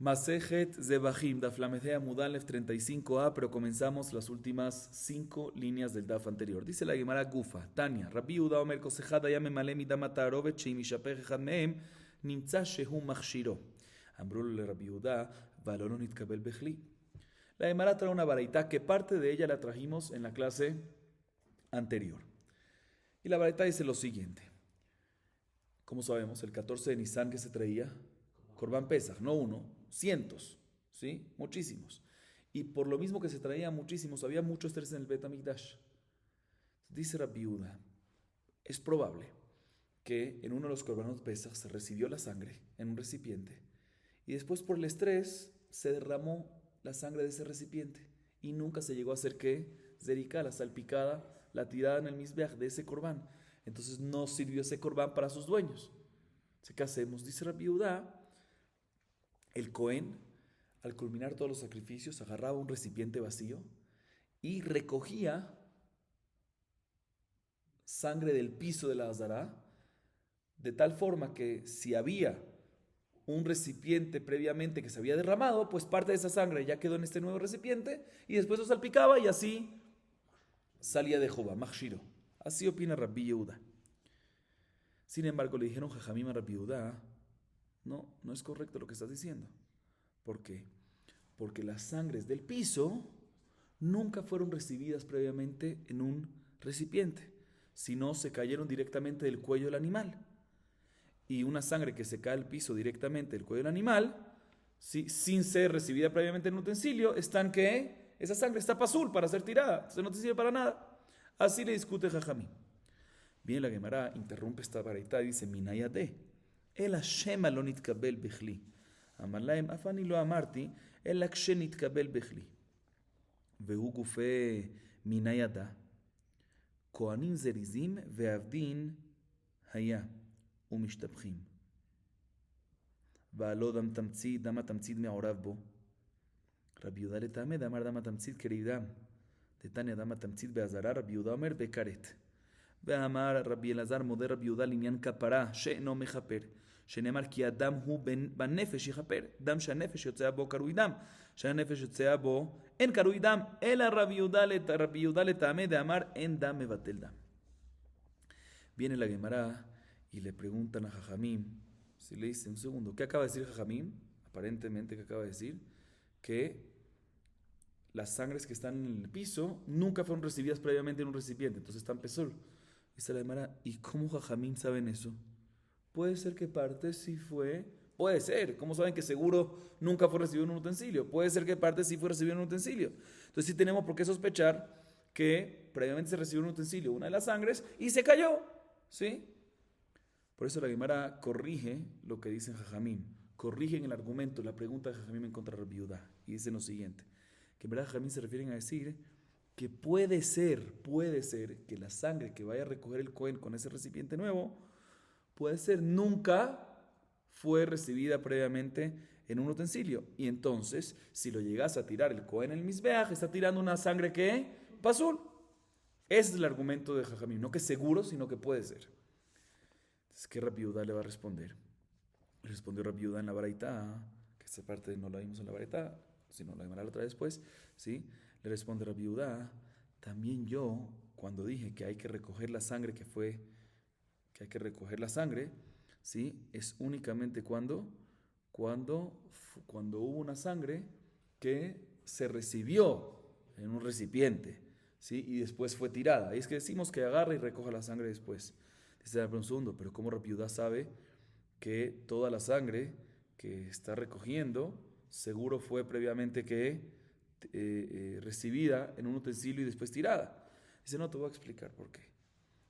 Masejet Zebahim, Daf Lamedea Mudalef 35a, pero comenzamos las últimas 5 líneas del Daf anterior. Dice la Gemara Gufa, Tania, Rabbi Uda Omer Kosejada Yame Malemi Damatarovet Sheim Ishapech Echad Mehem Nimtza Shehu Machshiro. Ambrul Rabbi Uda Valoro Nitkabel Bechli. La Gemara trae una baraita que parte de ella la trajimos en la clase anterior. Y la baraita dice lo siguiente. Como sabemos, el 14 de Nisan que se traía, Corban Pesach, no uno, cientos, ¿sí? Muchísimos. Y por lo mismo que se traía muchísimos, había mucho estrés en el Bet HaMikdash. Dice Rabbi Uda, es probable que en uno de los Corbanot Pesach se recibió la sangre en un recipiente y después por el estrés se derramó la sangre de ese recipiente y nunca se llegó a hacer ¿qué? Zerika, la salpicada, la tirada en el Mizbeach de ese Corban. Entonces no sirvió ese Corban para sus dueños. ¿Qué hacemos? Dice Rabbi Uda, el Cohen, al culminar todos los sacrificios, agarraba un recipiente vacío y recogía sangre del piso de la Azará, de tal forma que si había un recipiente previamente que se había derramado, pues parte de esa sangre ya quedó en este nuevo recipiente y después lo salpicaba y así salía de Jehová, Machshiro. Así opina Rabbi Yehuda. Sin embargo, le dijeron Jajamim a Rabbi Yehuda, no es correcto lo que estás diciendo. ¿Por qué? Porque las sangres del piso nunca fueron recibidas previamente en un recipiente, sino se cayeron directamente del cuello del animal. Y una sangre que se cae al piso directamente del cuello del animal, ¿sí? Sin ser recibida previamente en un utensilio, están que esa sangre está pasul para ser tirada, entonces no te sirve para nada. Así le discute Jajamim. Bien, la Gemara interrumpe esta baraita y dice, Minayade, el Hashem lo nitkabel bechli. Amar lahem, afani lo amarti, el Hashem nitkabel bechli. Vehu gufe minayada, kohanim zerizim ve'avdin haya. ומשתפכים. ועלו דם התמצית מעורב בו. רבי יהודה לטעמי דאמר דם התמצית כרידם. דתניא דם התמצית באזהרה, רבי יהודה אומר בכרת. ואמר רבי אלעזר מודה רבי יהודה לעניין כפרה שאינו מכפר. שנאמר כי הדם הוא בנפש יכפר. דם שהנפש יוצא בו קרוי דם. שהנפש יוצא בו אין קרוי דם. אלא רבי יהודה לטעמי דאמר אין דם מבטל דם. Viene la Gemara y le preguntan a Jajamim, si le dicen un segundo, ¿qué acaba de decir Jajamim? Aparentemente, ¿qué acaba de decir? Que las sangres que están en el piso nunca fueron recibidas previamente en un recipiente, entonces están pesol. Dice la Gemara, ¿y cómo Jajamim saben eso? Puede ser que parte sí fue, puede ser, ¿cómo saben que seguro nunca fue recibido en un utensilio? Puede ser que parte sí fue recibido en un utensilio. Entonces sí tenemos por qué sospechar que previamente se recibió en un utensilio una de las sangres y se cayó, ¿sí? Por eso la Gemara corrige lo que dicen Jajamim. Corrigen el argumento, la pregunta de Jajamim en contra de Rabbi Yehuda. Y dicen lo siguiente, que en verdad Jajamim se refieren a decir que puede ser que la sangre que vaya a recoger el Cohen con ese recipiente nuevo, puede ser nunca fue recibida previamente en un utensilio. Y entonces, si lo llegas a tirar el Cohen en el Mizbeach, está tirando una sangre que pasul. Ese es el argumento de Jajamim. No que seguro, sino que puede ser. Entonces, ¿qué Rabbi Yehuda le va a responder? Le respondió Rabbi Yehuda en la baraita, que esta parte no la vimos en la baraita, sino la Gemara la otra después, ¿sí? Le responde Rabbi Yehuda, también yo, cuando dije que hay que recoger la sangre ¿sí? Es únicamente cuando hubo una sangre que se recibió en un recipiente, ¿sí? Y después fue tirada. Y es que decimos que agarra y recoja la sangre después. Dice un segundo, pero ¿cómo Rabbi Yehuda sabe que toda la sangre que está recogiendo seguro fue previamente recibida en un utensilio y después tirada? Dice, no, te voy a explicar por qué.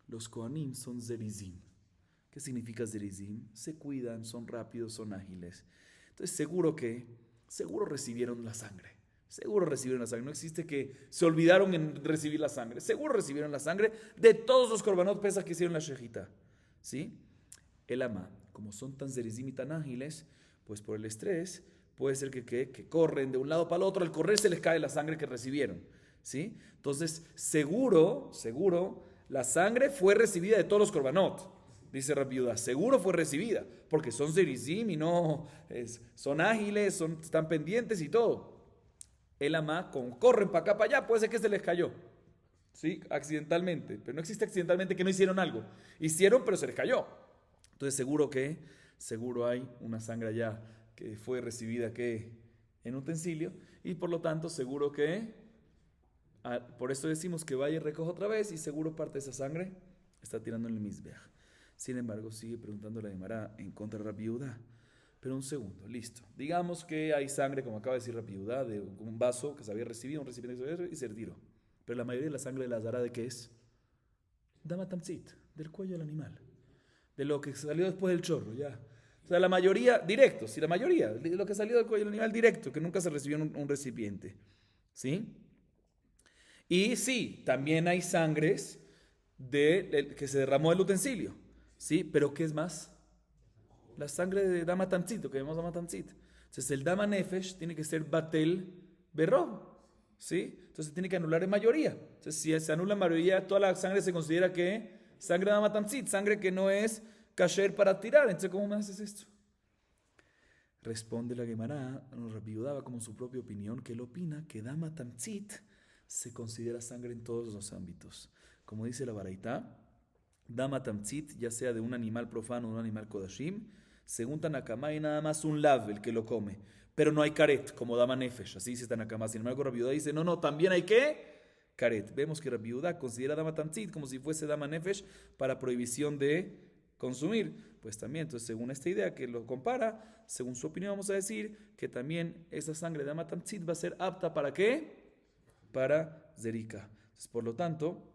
Los Kohanim son zerizim. ¿Qué significa zerizim? Se cuidan, son rápidos, son ágiles. Entonces seguro recibieron la sangre. Seguro recibieron la sangre. No existe que se olvidaron en recibir la sangre. Seguro recibieron la sangre de todos los korbanot pesach que hicieron la shejita. ¿Sí? El ama, como son tan zerizim y tan ágiles, pues por el estrés, puede ser que corren de un lado para el otro. Al correr se les cae la sangre que recibieron. ¿Sí? Entonces, seguro, la sangre fue recibida de todos los korbanot. dice Rabbi Yehuda, seguro fue recibida, porque son zerizim y no, son ágiles, están pendientes y todo. El ama, corren para acá, para allá, puede ser que se les cayó, ¿sí? Accidentalmente, pero no existe accidentalmente que no hicieron algo. Hicieron, pero se les cayó. Entonces seguro hay una sangre allá que fue recibida en utensilio, y por lo tanto seguro que, por eso decimos que vaya y recoja otra vez, y seguro parte de esa sangre está tirando en el Mizbeach. Sin embargo, sigue preguntando la Gemara en contra de Rabbi Yehuda. Pero un segundo, listo. Digamos que hay sangre, como acaba de decir Rabbi Yehuda, de un vaso que se había recibido, un recipiente que se había recibido, y se retiró. Pero la mayoría de la sangre de la Azara, ¿de qué es? Dama tamtzit, del cuello del animal. De lo que salió después del chorro, ya. O sea, la mayoría, directo, sí, la mayoría, de lo que salió del cuello del animal directo, que nunca se recibió en un recipiente. ¿Sí? Y sí, también hay sangres que se derramó del utensilio. ¿Sí? Pero ¿qué es más? La sangre de Dama Tamtzit, que vemos Dama Tamtzit. Entonces el Dama Nefesh tiene que ser Batel Berrob. ¿Sí? Entonces tiene que anular en mayoría. Entonces si se anula en mayoría, toda la sangre se considera que sangre de Dama Tamtzit, sangre que no es kasher para tirar. Entonces, ¿cómo me haces esto? Responde la Gemara, Rabbi Yehuda va como su propia opinión, que él opina que Dama Tamtzit se considera sangre en todos los ámbitos. Como dice la Baraita, Dama Tamtzit, ya sea de un animal profano o un animal kodashim, según Tanakama hay nada más un lav, el que lo come, pero no hay karet, como Dama Nefesh, así dice Tanakama. Sin embargo, Rabbi Yehuda dice, no, también hay ¿qué? Karet. Vemos que Rabbi Yehuda considera Dama Tamtzit como si fuese Dama Nefesh para prohibición de consumir. Pues también, entonces según esta idea que lo compara, según su opinión vamos a decir que también esa sangre de Dama Tamtzit va a ser apta ¿para qué? Para zerika. Entonces, por lo tanto,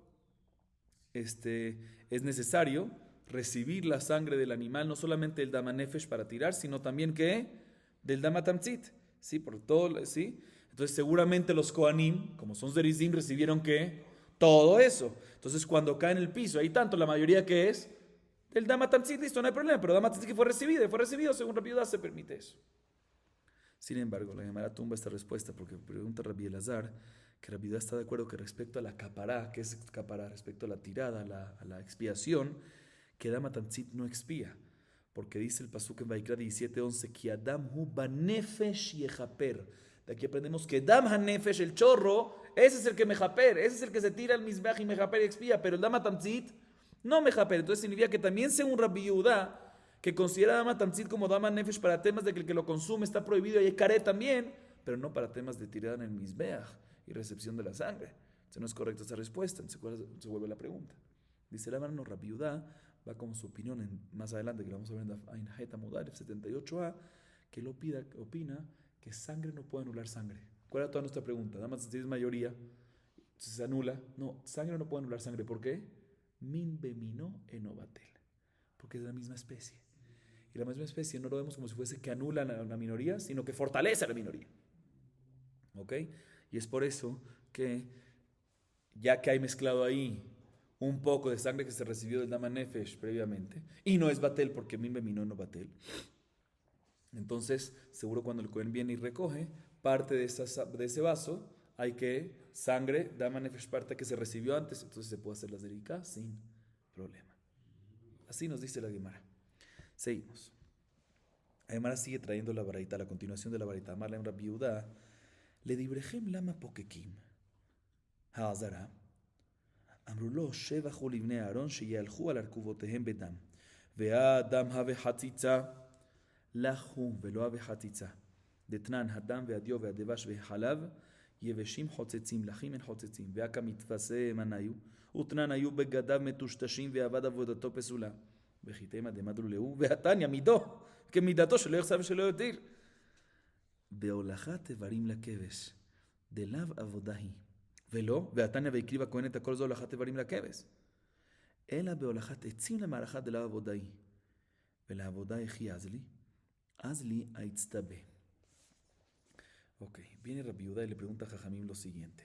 es necesario recibir la sangre del animal, no solamente el Dama Nefesh para tirar, sino también ¿qué? Del Dama Tamtzit, ¿sí? Por todo, ¿sí? Entonces seguramente los Kohanim, como son zerizim, recibieron ¿qué? Todo eso. Entonces cuando cae en el piso, hay tanto, la mayoría que es el Dama Tamtzit, listo, no hay problema, pero Dama Tamtzit que fue recibido, según Rabbi Yehuda se permite eso. Sin embargo, la Gemara tumba esta respuesta porque pregunta Rabbi Elazar que Rabbi Yehuda está de acuerdo que respecto a la capará, ¿qué es capará? Respecto a la tirada, a la expiación, que Dama Tamtzit no expía. Porque dice el pasuk en Vaikra 17:11, que Adam hu banefesh yechaper. De aquí aprendemos que Dam hanefesh, el chorro, ese es el que mejaper, ese es el que se tira al mizbeach y mejaper y expía, pero el Dama Tamtzit no mejaper. Entonces significa que también según Rabbi Yehuda, que considera Dama Tamtzit como Dama Nefesh para temas de que el que lo consume está prohibido y hay caret también, pero no para temas de tirada en el mizbeach y recepción de la sangre. Entonces no es correcta esa respuesta, entonces se vuelve la pregunta. Dice la mano, Rabbi Yehuda va como su opinión más adelante, que lo vamos a ver en Haeta Mudaref 78a, que él opina que sangre no puede anular sangre. ¿Cuál era toda nuestra pregunta? Nada más si es mayoría, si se anula. No, sangre no puede anular sangre. ¿Por qué? Min bemino enobatel. Porque es la misma especie. Y la misma especie no lo vemos como si fuese que anula a una minoría, sino que fortalece a la minoría. ¿Ok? Y es por eso que, ya que hay mezclado ahí un poco de sangre que se recibió del Dama Nefesh previamente, y no es batel porque min bemino no batel, entonces seguro cuando el Cohen viene y recoge parte de ese vaso, hay que sangre, Dama Nefesh parte que se recibió antes, entonces se puede hacer la zerika sin problema. Así nos dice la Gemara. Seguimos. La Gemara sigue trayendo la baraita, la continuación de la baraita. Amarle en Rabbi Yehuda, le dibrechem lama pokekim haazara. אמרו לו, שבחו לבני אהרון שיהלכו על ארכובותיהם בדם. והדם הווה חציצה, לכו ולא הווה חציצה. דתנן הדם והדיו והדבש והחלב, יבשים חוצצים, לחים אין חוצצים. והקה מתפסה מניו, ותנן היו בגדיו מטושטשים ועבד עבודתו פסולה. וחיתימה דמדרו להו, והתניא מידו, כמידתו שלא יחסר ושלא יותיר. בהולכת איברים לכבש, דלאו עבודה היא. ולא, והתניא והקריב הכהן את הכל זו הולכת איברים לכבש. אלא בהולכת עצים למערכה דלאו עבודה היא. ולעבודה יחי אז לי היצטבה. Ok, viene Rabbi Yehuda y le pregunta a Jajamim lo siguiente.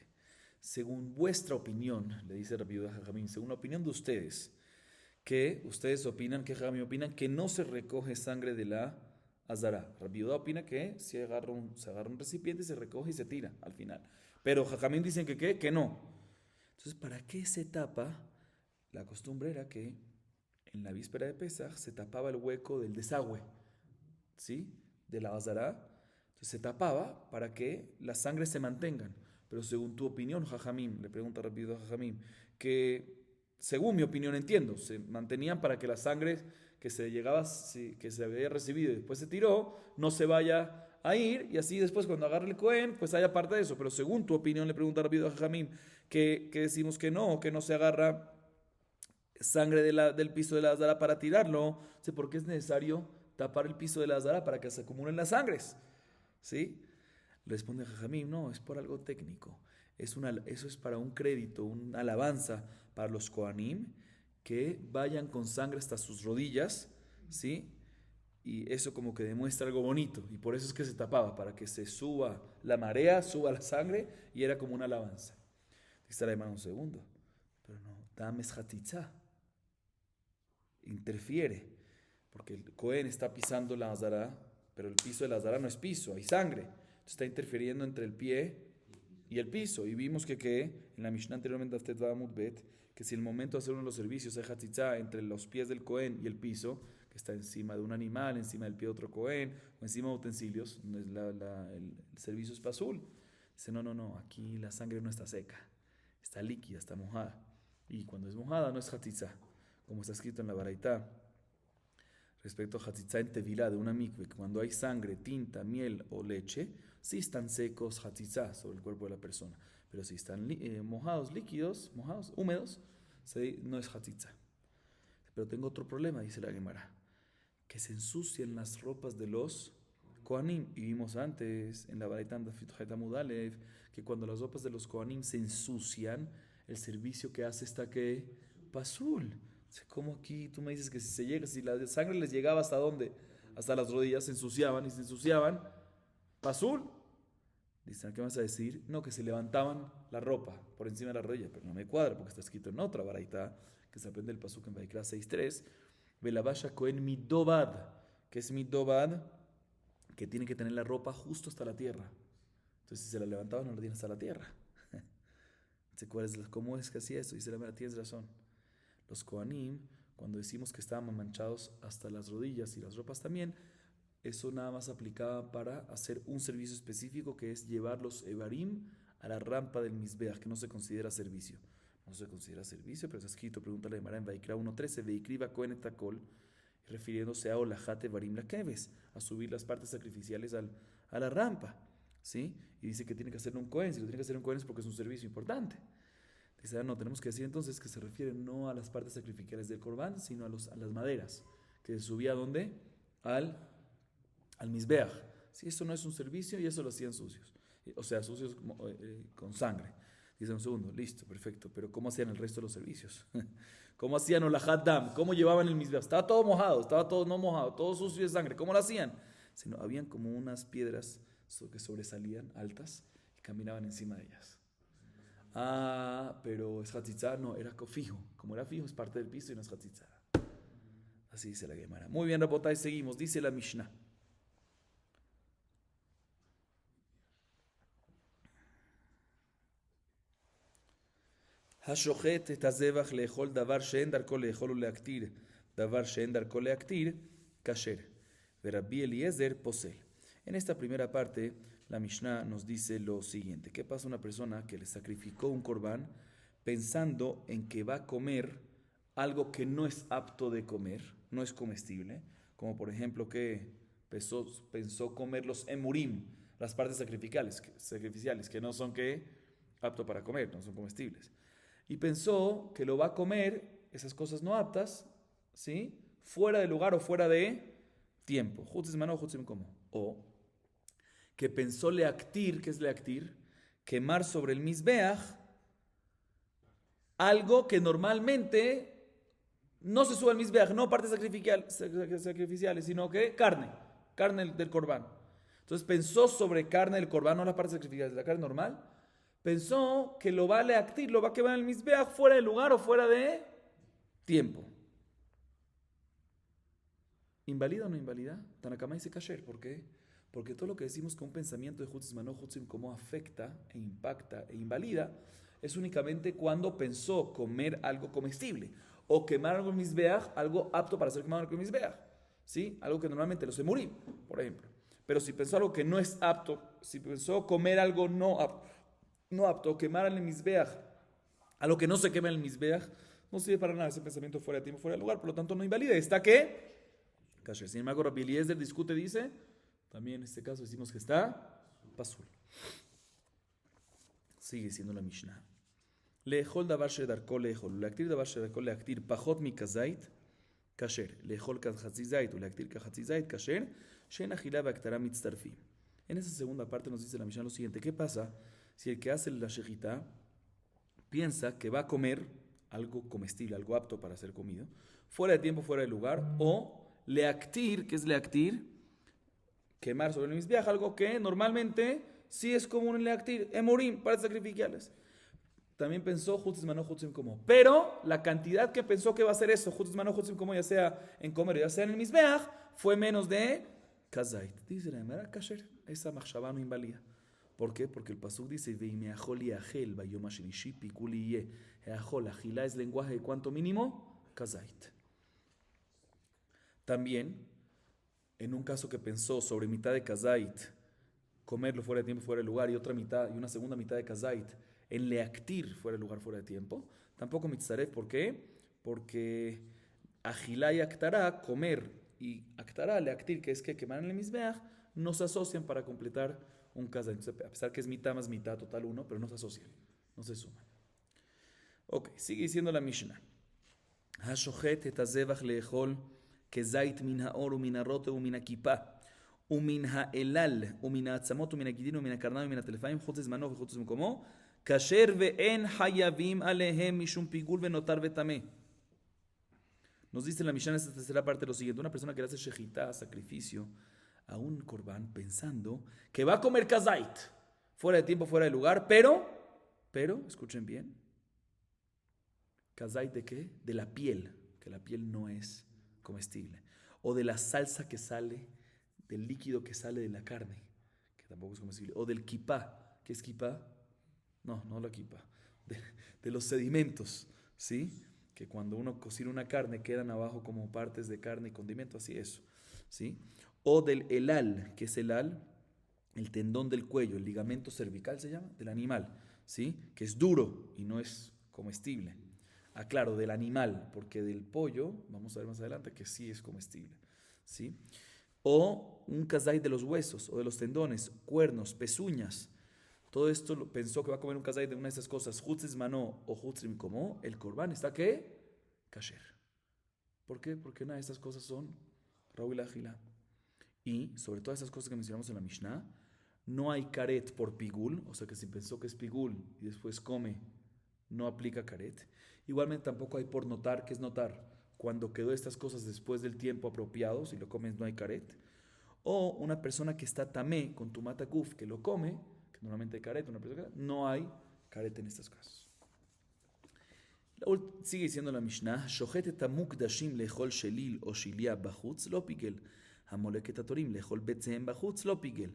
Según vuestra opinión, le dice Rabbi Yehuda a Jajamim, según la opinión de ustedes, que ustedes opinan, que Jajamim opinan que no se recoge sangre de la Azara. Rabbi Yehuda opina que se agarra un recipiente y se recoge y se tira al final. Pero Jajamim dicen que ¿qué? Que no. Entonces, ¿para qué se tapa? La costumbre era que en la víspera de Pesaj se tapaba el hueco del desagüe, ¿sí? De la Azara. Entonces se tapaba para que las sangres se mantengan. Pero según tu opinión, Jajamim, le pregunta rápido a Jajamim, que según mi opinión entiendo, se mantenían para que la sangre que se llegaba, que se había recibido y después se tiró, no se vaya a ir, y así después cuando agarre el Cohen, pues haya parte de eso. Pero según tu opinión, le pregunta rápido a Jajamim, que decimos que no se agarra sangre del piso de la Azara para tirarlo, ¿sí? ¿Por qué es necesario tapar el piso de la Azara para que se acumulen las sangres? ¿Sí? Responde Jajamim, no, es por algo técnico. Eso es para un crédito, una alabanza para los Kohanim, que vayan con sangre hasta sus rodillas, ¿sí? Y eso como que demuestra algo bonito. Y por eso es que se tapaba, para que se suba la marea, suba la sangre, y era como una alabanza. Dice la hermana un segundo, pero no, dames hatitza, interfiere, porque el Cohen está pisando la Azara, pero el piso de la Azara no es piso, hay sangre. Entonces está interfiriendo entre el pie y el piso. Y vimos que en la Mishnah anteriormente, que si el momento de hacer uno de los servicios es hatzitzá entre los pies del Cohen y el piso, que está encima de un animal, encima del pie de otro Cohen, o encima de utensilios, el servicio es pasul. Dice, no, aquí la sangre no está seca, está líquida, está mojada. Y cuando es mojada no es hatzitzá, como está escrito en la Baraitá. Respecto a Hatzitzá en Tevilá de una mikve, cuando hay sangre, tinta, miel o leche, sí están secos Hatzitzá sobre el cuerpo de la persona. Pero si están mojados, líquidos, mojados, húmedos, no es Hatzitzá. Pero tengo otro problema, dice la Gemara, que se ensucian las ropas de los Kohanim. Y vimos antes en la Baraitán de Mudalev que cuando las ropas de los Kohanim se ensucian, el servicio que hace está que pasul. ¿Cómo aquí tú me dices que si la sangre les llegaba hasta dónde? Hasta las rodillas, se ensuciaban y se ensuciaban. Pasul. Dicen, ¿qué vas a decir? No, que se levantaban la ropa por encima de la rodilla, pero no me cuadra porque está escrito en otra baraita que se aprende el pasuk en Vaikra 6.3. Velabasha Cohen midobad, que es midobad, que tiene que tener la ropa justo hasta la tierra. Entonces, si se la levantaban, no la tiene hasta la tierra. ¿Cómo es que hacía eso? Dice la verdad, tienes razón. Los Kohanim, cuando decimos que estaban manchados hasta las rodillas y las ropas también, eso nada más aplicaba para hacer un servicio específico, que es llevar los Evarim a la rampa del Mizbeach, que no se considera servicio. No se considera servicio, pero está escrito, pregunta la Gemara en Vaikra 1.13, Veikriva Kohen et Hakol, refiriéndose a Olajat Evarim Lakeves, a subir las partes sacrificiales a la rampa, ¿sí? Y dice que tiene que hacerlo un Kohen. Si lo tiene que hacer un Kohen es porque es un servicio importante. Dice, no, tenemos que decir entonces que se refiere no a las partes sacrificiales del Corbán, sino a las maderas, que se subía ¿a dónde? Al Mizbeach. Si eso no es un servicio, y eso lo hacían sucios. O sea, sucios con sangre. Dice un segundo, listo, perfecto. Pero ¿cómo hacían el resto de los servicios? ¿Cómo hacían Olahat Dam? ¿Cómo llevaban el Mizbeach? Estaba todo mojado, estaba todo no mojado, todo sucio de sangre. ¿Cómo lo hacían? Sino, habían como unas piedras que sobresalían, altas, y caminaban encima de ellas. Ah, pero es hatzitzá, no, era fijo. Como era fijo, es parte del piso y no es hatzitzá. Así dice la Gemara. Muy bien, Rabotay, seguimos. Dice la Mishnah. Hashochet et hazevach leechol davar she'en darko leechol uleaktir. Davar she'en darko leaktir, kasher. Verabbi Eliezer posel. En esta primera parte, la Mishnah nos dice lo siguiente. ¿Qué pasa a una persona que le sacrificó un corbán pensando en que va a comer algo que no es apto de comer, no es comestible? Como por ejemplo que pensó comer los emurim, las partes sacrificiales que no son apto para comer, no son comestibles. Y pensó que lo va a comer, esas cosas no aptas, ¿sí? Fuera de lugar o fuera de tiempo. O que pensó leactir, ¿qué es leactir? Quemar sobre el Mizbeach algo que normalmente no se sube al Mizbeach, no partes sacrificiales, sino que carne del corbán. Entonces pensó sobre carne del corbán, no las partes sacrificiales, la carne normal. Pensó que lo va a leactir, lo va a quemar en el Mizbeach fuera de lugar o fuera de tiempo. ¿Invalida o no invalida? Tanakama dice kasher. ¿Por qué? Porque todo lo que decimos que un pensamiento de Hutzim Mano Hutzim cómo afecta e impacta e invalida es únicamente cuando pensó comer algo comestible. o quemar algo en Mizbeach, algo apto para ser quemado en el Mizbeach, ¿sí? Algo que normalmente lo se morir, por ejemplo. Pero si pensó algo que no es apto, si pensó comer algo no apto, quemar en el Mizbeach, algo que no se quema en el Mizbeach, no sirve para nada, ese pensamiento fuera de tiempo, fuera de lugar, por lo tanto no invalida. Está que, sin embargo, Rabbi Eliezer discute, dice, también en este caso decimos que está pasul. Sigue siendo la Mishnah. לאכול דבר שדרכו לאכול, ולהקטיר דבר שדרכו להקטיר פחות מכזית, כשר. לאכול כחצי זית ולהקטיר כחצי זית, כשר, שאין אכילה והקטרה מצטרפים. En esa segunda parte nos dice la Mishnah lo siguiente: ¿qué pasa si el que hace la shejitá piensa que va a comer algo comestible, algo apto para ser comido, fuera de tiempo, fuera de lugar, o leactir, ¿qué es leactir? Quemar sobre el mizbeach, algo que normalmente sí es común en leactir, emorim, para sacrificiales. También pensó Hutzis Mano Hutzim como, pero la cantidad que pensó que va a ser eso, Hutzis Mano Hutzim como, ya sea en comer o ya sea en el mizbeach, fue menos de kazait. Dice la Gemara, kasher, esa machshavá no invalida. ¿Por qué? Porque el pasuk dice, Veimeachol yachel bayom ashlishi pikuli ye. Eachol, ajilá es lenguaje de cuánto mínimo, kazait. También, en un caso que pensó sobre mitad de kazait, comerlo fuera de tiempo, fuera de lugar, y otra mitad, y una segunda mitad de kazait, en leactir fuera de lugar, fuera de tiempo, tampoco mitzaref. ¿Por qué? Porque ajilá y aktará, comer, y aktará, leactir, que es que quemar en el mizbeach, no se asocian para completar un kazait. Entonces, a pesar que es mitad más mitad, total uno, pero no se asocian, no se suman. Ok, sigue diciendo la Mishnah. השוחט את הזבח לאכול כזית מן האור ומן הרוטב ומן הכיפה ומן האלל ומן העצמות ומן הגידין ומן הקרניים ומן הטלפיים חוץ לזמנו וחוץ למקומו כשר ואין חייבים עליהם משום פיגול ונותר וטמא. Nos dice la Mishnah en esta tercera parte lo siguiente: una persona que le hace shejitá, sacrificio, a un corbán pensando que va a comer kazait, fuera de tiempo, fuera de lugar, pero, escuchen bien, kazait ¿de qué? De la piel, que la piel no es comestible, o de la salsa que sale, del líquido que sale de la carne, que tampoco es comestible, o del kipá. ¿Qué es kipá? No la kipá, de los sedimentos, ¿sí? Que cuando uno cocina una carne quedan abajo como partes de carne y condimento, así eso, ¿sí? O del elal, que es el tendón del cuello, el ligamento cervical se llama, del animal, ¿sí? Que es duro y no es comestible. Claro, del animal, porque del pollo, vamos a ver más adelante, que sí es comestible, ¿sí? O un kazait de los huesos o de los tendones, cuernos, pezuñas. Todo esto pensó que va a comer un kazait de una de esas cosas, hutzis mano o hutzim como, el corbán está ¿qué? Kasher. ¿Por qué? Porque nada de estas cosas son raúl y agilá. Y sobre todas esas cosas que mencionamos en la Mishnah, no hay karet por pigul, o sea que si pensó que es pigul y después come, no aplica karet. Igualmente tampoco hay por notar. ¿Qué es notar? Cuando quedó estas cosas después del tiempo apropiado, si lo comes no hay karet. O una persona que está tamé con tu matakuf, que lo come, que normalmente hay karet, una persona que no hay karet en estos casos. Sigue diciendo la Mishnah, שוחט את המוקדשים לאכול שליל או שליה בחוץ, לא פיגל. המולק את התורים לאכול ביציהם בחוץ, לא פיגל.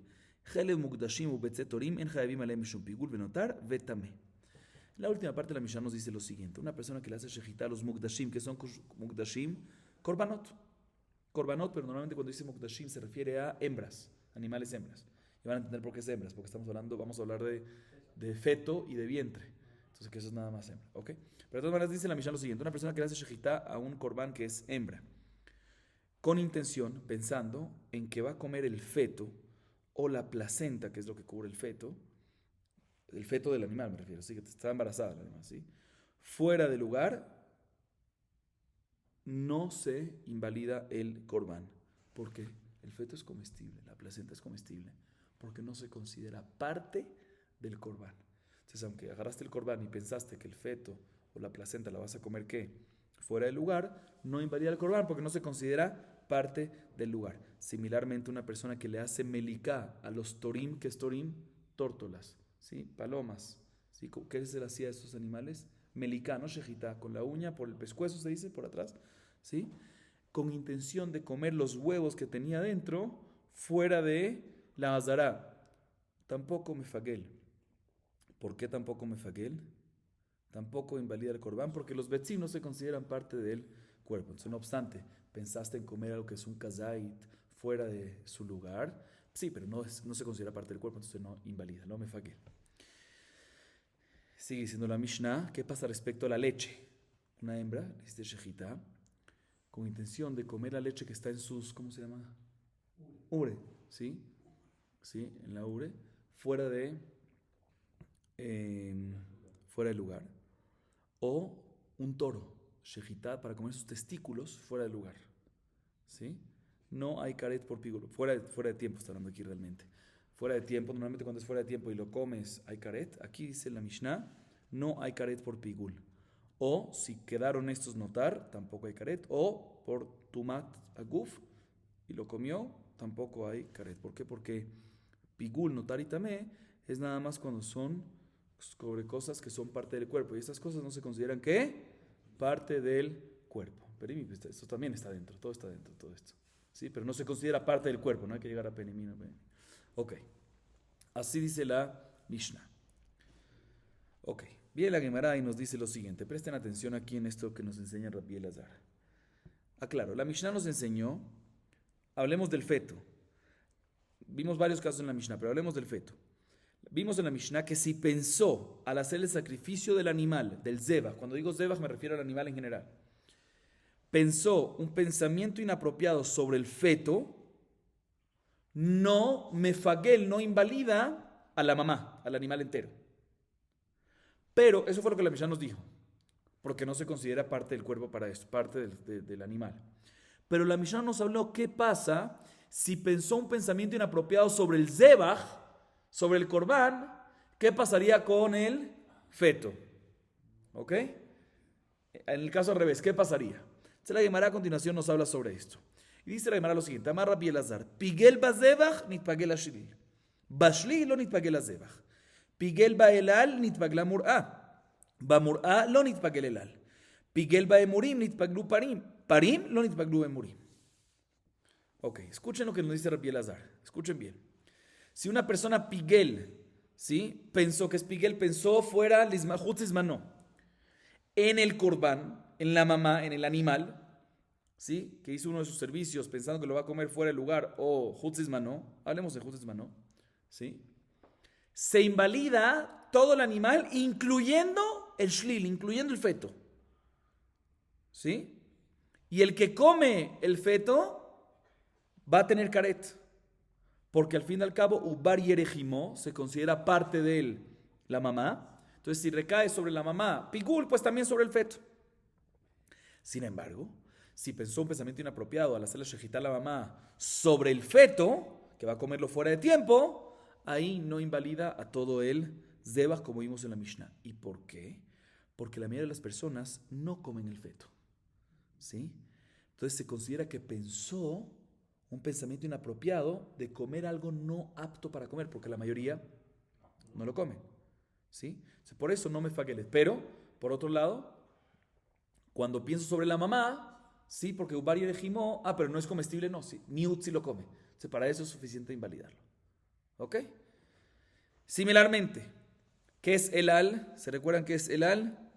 חלב מוקדשים וביצי תורים אין חייבים עליהם משום פיגול ונותר וטמא. La última parte de la Mishnah nos dice lo siguiente: una persona que le hace shejitá a los mukdashim, que son mukdashim, korbanot. Korbanot, pero normalmente cuando dice mukdashim se refiere a hembras, animales hembras. Y van a entender por qué es hembras, porque vamos a hablar de feto y de vientre. Entonces que eso es nada más hembra, ¿ok? Pero de todas maneras dice la Mishnah lo siguiente: una persona que le hace shejitá a un korban que es hembra, con intención, pensando en que va a comer el feto o la placenta, que es lo que cubre el feto del animal me refiero, así que está embarazada el animal, ¿sí? Fuera de lugar, no se invalida el corbán. ¿Por qué? El feto es comestible, la placenta es comestible, porque no se considera parte del corbán. Entonces, aunque agarraste el corbán y pensaste que el feto o la placenta la vas a comer, ¿qué? Fuera del lugar, no invalida el corbán porque no se considera parte del lugar. Similarmente, una persona que le hace melicá a los torim, ¿qué es torim? Tórtolas, ¿sí? Palomas, ¿sí? ¿Qué se le hacía a estos animales? Melicá, no shejitá, con la uña por el pescuezo se dice, por atrás, ¿sí? Con intención de comer los huevos que tenía dentro fuera de la azará. Tampoco mefagel. ¿Por qué tampoco mefagel? tampoco invalida el corbán porque los betzim no se consideran parte del cuerpo. Entonces, no obstante, pensaste en comer algo que es un kazait fuera de su lugar, sí, pero no se considera parte del cuerpo, entonces no invalida, no me fague. Sigue diciendo la Mishnah, ¿qué pasa respecto a la leche? Una hembra, este shejita, con intención de comer la leche que está en sus, ¿cómo se llama? Ure, ¿sí? ¿Sí? En la ure, fuera de lugar. O un toro, shejitá, para comer sus testículos fuera de lugar. ¿Sí? No hay caret por pigul. Fuera de tiempo, está hablando aquí realmente. Fuera de tiempo, normalmente cuando es fuera de tiempo y lo comes, hay caret. Aquí dice la Mishnah, no hay caret por pigul. O si quedaron estos notar, tampoco hay caret. O por tumat aguf y lo comió, tampoco hay caret. ¿Por qué? Porque pigul, notar y tamé es nada más cuando son sobre cosas que son parte del cuerpo. Y estas cosas no se consideran ¿qué? Parte del cuerpo. Pero esto también está dentro, todo está dentro, todo esto. ¿Sí? Pero no se considera parte del cuerpo, no hay que llegar a penimina. Ok, así dice la Mishnah. Ok, viene la Gemara y nos dice lo siguiente. Presten atención aquí en esto que nos enseña Rabbi Elazar. Aclaro, la Mishnah nos enseñó, hablemos del feto. Vimos varios casos en la Mishnah, pero hablemos del feto. Vimos en la Mishnah que si pensó al hacer el sacrificio del animal, del zebach, cuando digo zebach me refiero al animal en general, pensó un pensamiento inapropiado sobre el feto, no mefagel, no invalida a la mamá, al animal entero. Pero eso fue lo que la Mishnah nos dijo, porque no se considera parte del cuerpo para esto, parte del animal. Pero la Mishnah nos habló qué pasa si pensó un pensamiento inapropiado sobre el zebach, sobre el corbán, ¿qué pasaría con el feto? ¿Ok? En el caso al revés, ¿qué pasaría? Entonces la Gemara a continuación nos habla sobre esto. Y dice la Gemara lo siguiente, Amar Rabbi Elazar, Pigel bazebach nitpagel ashilil. Bashli lo nitpagel azebach. Pigel baelal nitpagel amur'a. Bamur'a lo nitpagel elal. Pigel baemurim nitpaglu parim. Parim lo nitpaglu emurim. Ok, escuchen lo que nos dice Rabbi Elazar. Escuchen bien. Si una persona pigel, ¿sí? Pensó que es pigel, pensó fuera lismahut lismano. En el corbán, en la mamá, en el animal, ¿sí? Que hizo uno de sus servicios pensando que lo va a comer fuera del lugar, o hutzis mano, hablemos de hutzis mano, ¿sí? Se invalida todo el animal, incluyendo el shlil, incluyendo el feto, ¿sí? Y el que come el feto va a tener caret, porque al fin y al cabo, ubar yerejimo se considera parte de él, la mamá. Entonces, si recae sobre la mamá, pigul, pues también sobre el feto. Sin embargo, si pensó un pensamiento inapropiado al hacerle shejitá a la mamá sobre el feto, que va a comerlo fuera de tiempo, ahí no invalida a todo el zebach como vimos en la Mishnah. ¿Y por qué? Porque la mayoría de las personas no comen el feto, ¿sí? Entonces se considera que pensó un pensamiento inapropiado de comer algo no apto para comer, porque la mayoría no lo comen, ¿sí? Por eso no me fagueles. Pero, por otro lado, cuando pienso sobre la mamá, sí, porque Ubar y Ejimó, pero no es comestible, no, sí, Miut sí lo come. Entonces, para eso es suficiente invalidarlo. ¿Ok? Similarmente, ¿qué es el al? ¿Se recuerdan qué es el al?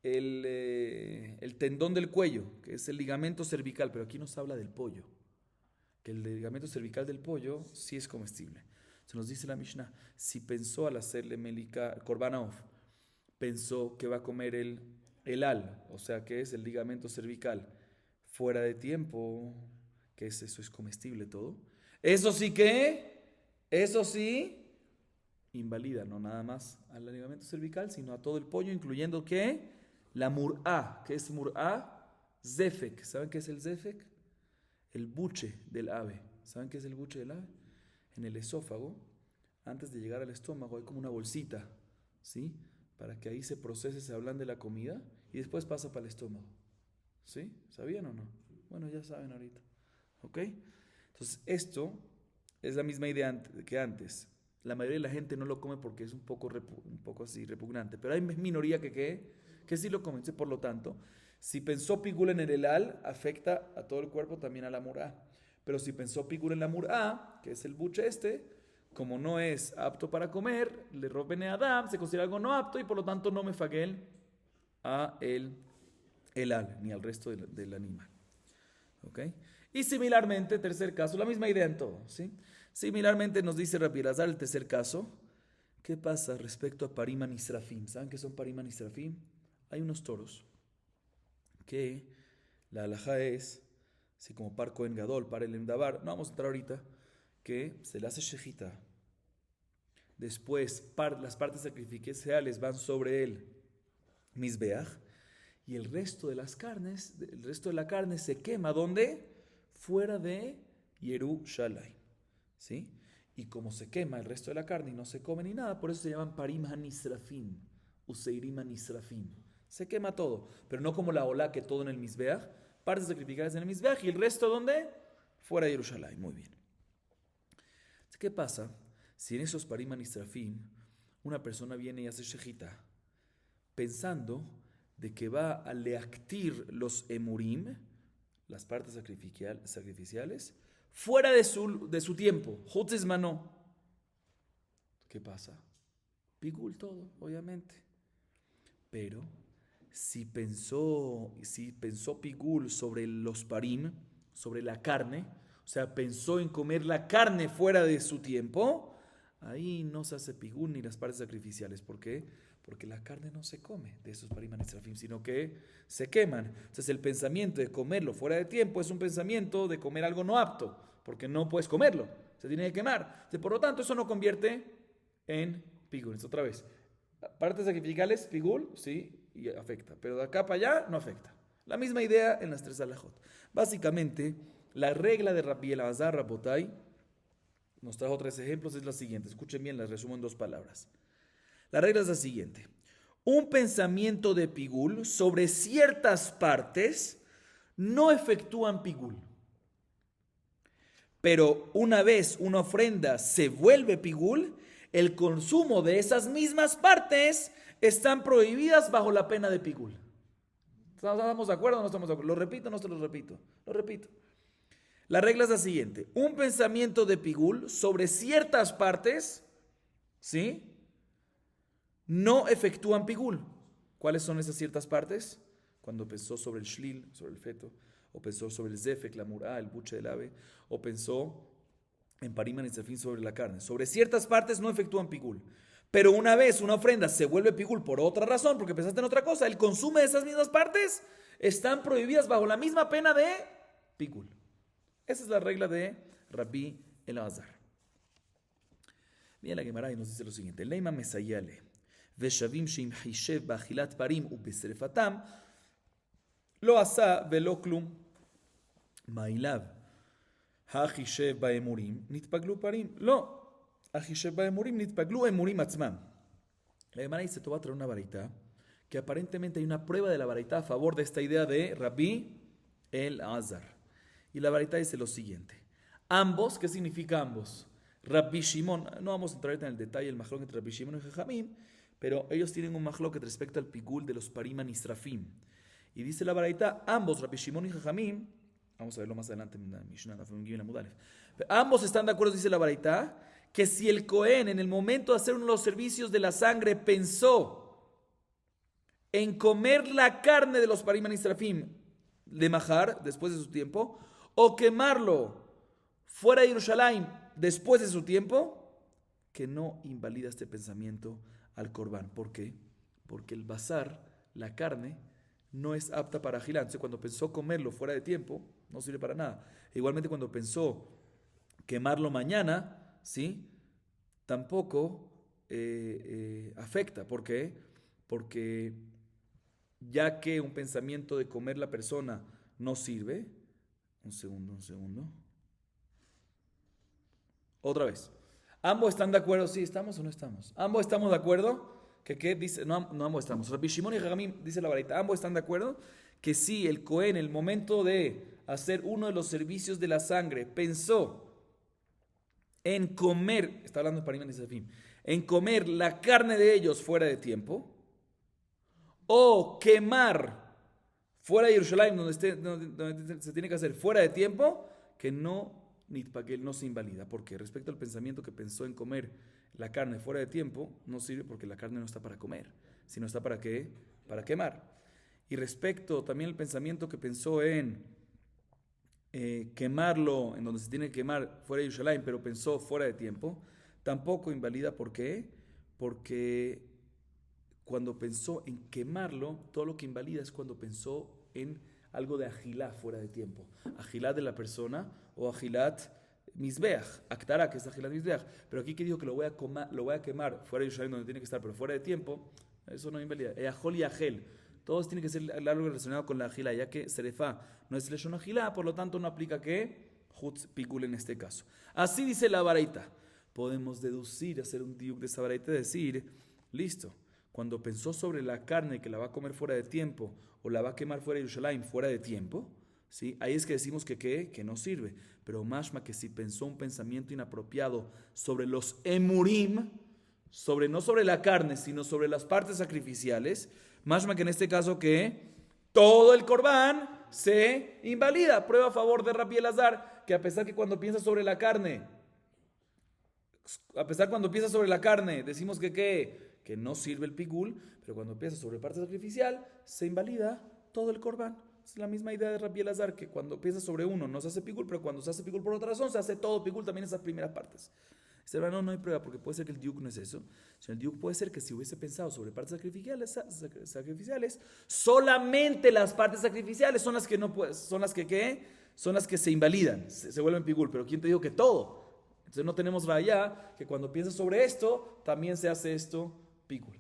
El tendón del cuello, que es el ligamento cervical, pero aquí nos habla del pollo. Que el ligamento cervical del pollo sí es comestible. Se nos dice la Mishnah, si pensó al hacerle melika, korbanov, pensó que va a comer el al, o sea que es el ligamento cervical, fuera de tiempo, que es eso, es comestible todo. Eso sí, invalida, no nada más al ligamento cervical, sino a todo el pollo, incluyendo ¿qué? La mur'a, ¿qué es mur'a? Zefek, ¿saben qué es el zefek? El buche del ave. ¿Saben qué es el buche del ave? En el esófago, antes de llegar al estómago, hay como una bolsita, ¿sí? Para que ahí se procese, se hablan de la comida y después pasa para el estómago. ¿Sí? ¿Sabían o no? Bueno, ya saben ahorita. ¿Ok? Entonces, esto es la misma idea que antes. La mayoría de la gente no lo come porque es un poco así repugnante, pero hay minoría que sí lo comen. Por lo tanto, si pensó pigul en el elal, afecta a todo el cuerpo, también a la murá. Pero si pensó pigul en la murá, que es el buche como no es apto para comer, le roben a Adam, se considera algo no apto y por lo tanto no me fagel a el al, ni al resto del animal. ¿Ok? Y similarmente, tercer caso, la misma idea en todo, ¿sí? Similarmente nos dice Rabbi Elazar el tercer caso. ¿Qué pasa respecto a Parim Nisrafim? ¿Saben qué son Parim Nisrafim? Hay unos toros que la halajá es, así como par Cohen Gadol, par el Endabar, no vamos a entrar ahorita, que se le hace shejita. Después las partes sacrificiales van sobre el Mizbeach y el resto de las carnes, el resto de la carne se quema. ¿Dónde? Fuera de Yerushalayim. ¿Sí? Y como se quema el resto de la carne y no se come ni nada, por eso se llaman Parim HaNisrafim, Useirim HaNisrafim. Se quema todo, pero no como la olá que todo en el Mizbeach, partes sacrificales en el Mizbeach y el resto ¿dónde? Fuera de Yerushalayim. Muy bien. ¿Qué pasa si en esos Parim HaNisrafim una persona viene y hace shejita pensando de que va a leactir los emurim, las partes sacrificiales, fuera de su tiempo? Hutzes mano. ¿Qué pasa? Pigul todo, obviamente. Pero si pensó Pigul sobre los parim, sobre la carne, o sea, pensó en comer la carne fuera de su tiempo, ahí no se hace Pigul ni las partes sacrificiales. ¿Por qué? Porque la carne no se come de esos parim anestrafim, sino que se queman. Entonces el pensamiento de comerlo fuera de tiempo es un pensamiento de comer algo no apto, porque no puedes comerlo, se tiene que quemar. Entonces, por lo tanto, eso no convierte en Pigul. Otra vez, partes sacrificiales, Pigul, sí, y afecta, pero de acá para allá no afecta. La misma idea en las tres alajot. Básicamente, la regla de Rabbi Elazar Rabotai, nos trajo tres ejemplos, es la siguiente. Escuchen bien, las resumo en 2 palabras. La regla es la siguiente. Un pensamiento de Pigul sobre ciertas partes no efectúan Pigul. Pero una vez una ofrenda se vuelve Pigul, el consumo de esas mismas partes están prohibidas bajo la pena de Pigul. ¿Estamos de acuerdo o no estamos de acuerdo? ¿Lo repito o no se lo repito? Lo repito. La regla es la siguiente. Un pensamiento de Pigul sobre ciertas partes, ¿sí?, no efectúan Pigul. ¿Cuáles son esas ciertas partes? Cuando pensó sobre el shlil, sobre el feto, o pensó sobre el zefek, la murá, el buche del ave, o pensó en Parim HaNisrafim sobre la carne. Sobre ciertas partes no efectúan Pigul. Pero una vez una ofrenda se vuelve Pigul por otra razón, porque pensaste en otra cosa, el consumo de esas mismas partes están prohibidas bajo la misma pena de Pigul. Esa es la regla de Rabbi Elazar. Viene la Gemara y nos dice lo siguiente. Leima mesayale. ושווים שאם חישב באכילת פרים ובשרפתם לא עשה ולא כלום. מה אליו? החישב באמורים נתפגלו פרים? לא. החישב באמורים נתפגלו אמורים עצמם. La Gemara dice, te voy a traer una baraita, que aparentemente hay una prueba de la baraita a favor de esta idea de Rabbi Elazar. Y la baraita dice lo siguiente. Ambos, ¿qué significa ambos? Rabbi Shimon, no vamos a entrar en el detalle el majlok entre Rabbi Shimon y Jajamim, pero ellos tienen un majloket respecto al Pigul de los Parim HaNisrafim. Y dice la baraita, ambos, Rabbi Shimon y Jajamim, vamos a verlo más adelante en la Mishnah, ambos están de acuerdo, dice la baraita, que si el Cohen en el momento de hacer uno de los servicios de la sangre pensó en comer la carne de los Parim HaNisrafim de Mahar, después de su tiempo, o quemarlo fuera de Yerushalayim después de su tiempo, que no invalida este pensamiento al Corbán. ¿Por qué? Porque el basar, la carne, no es apta para Gilán. Entonces, cuando pensó comerlo fuera de tiempo, no sirve para nada. Igualmente, cuando pensó quemarlo mañana, ¿sí?, tampoco afecta. ¿Por qué? Porque ya que un pensamiento de comer la persona no sirve. Un segundo. Otra vez. ¿Ambos están de acuerdo? ¿Sí estamos o no estamos? ¿Ambos estamos de acuerdo? ¿Qué dice? No ambos estamos. Rabbi Shimon y Jajamim, dice la baraita, ¿ambos están de acuerdo? Que si el Cohen, en el momento de hacer uno de los servicios de la sangre, pensó en comer, está hablando de Parim HaNisrafim, en comer la carne de ellos fuera de tiempo, o quemar fuera de Yerushalayim, donde se tiene que hacer fuera de tiempo, que no nitpagel, no se invalida. Porque respecto al pensamiento que pensó en comer la carne fuera de tiempo, no sirve porque la carne no está para comer, sino está para ¿qué? Para quemar. Y respecto también al pensamiento que pensó en quemarlo, en donde se tiene que quemar fuera de Yerushalayim, pero pensó fuera de tiempo, tampoco invalida. ¿Por qué? Porque cuando pensó en quemarlo, todo lo que invalida es cuando pensó en algo de agilá fuera de tiempo. Agilá de la persona o agilat misbeach, actara, que es agilat misbeach. Pero aquí que dijo que lo voy a quemar fuera de Yerushalayim donde tiene que estar, pero fuera de tiempo, eso no invalida. Eajol y agel. Todos tienen que ser algo relacionado con la agilá, ya que serefá no es leshon agilá, por lo tanto no aplica que Jutz Pikul en este caso. Así dice la baraita. Podemos deducir, hacer un diuk de esa baraita y decir, listo, cuando pensó sobre la carne que la va a comer fuera de tiempo o la va a quemar fuera de Yerushalayim fuera de tiempo, ¿sí? Ahí es que decimos que no sirve. Pero mashma que si pensó un pensamiento inapropiado sobre los emurim, no sobre la carne, sino sobre las partes sacrificiales, mashma que en este caso que todo el corbán se invalida. Prueba a favor de Rabbi Elazar, que a pesar que cuando piensa sobre la carne, decimos que no sirve el pigul, pero cuando piensa sobre parte sacrificial, se invalida todo el corbán. Es la misma idea de Rabbi Elazar, que cuando piensa sobre uno no se hace pigul, pero cuando se hace pigul por otra razón, se hace todo pigul, también esas primeras partes. No hay prueba, porque puede ser que el diuk no es eso. El diuk puede ser que si hubiese pensado sobre partes sacrificiales, solamente las partes sacrificiales son las que no pueden, son las que se invalidan, se vuelven pigul. Pero ¿quién te dijo que todo? Entonces no tenemos raya que cuando piensas sobre esto, también se hace esto pigul.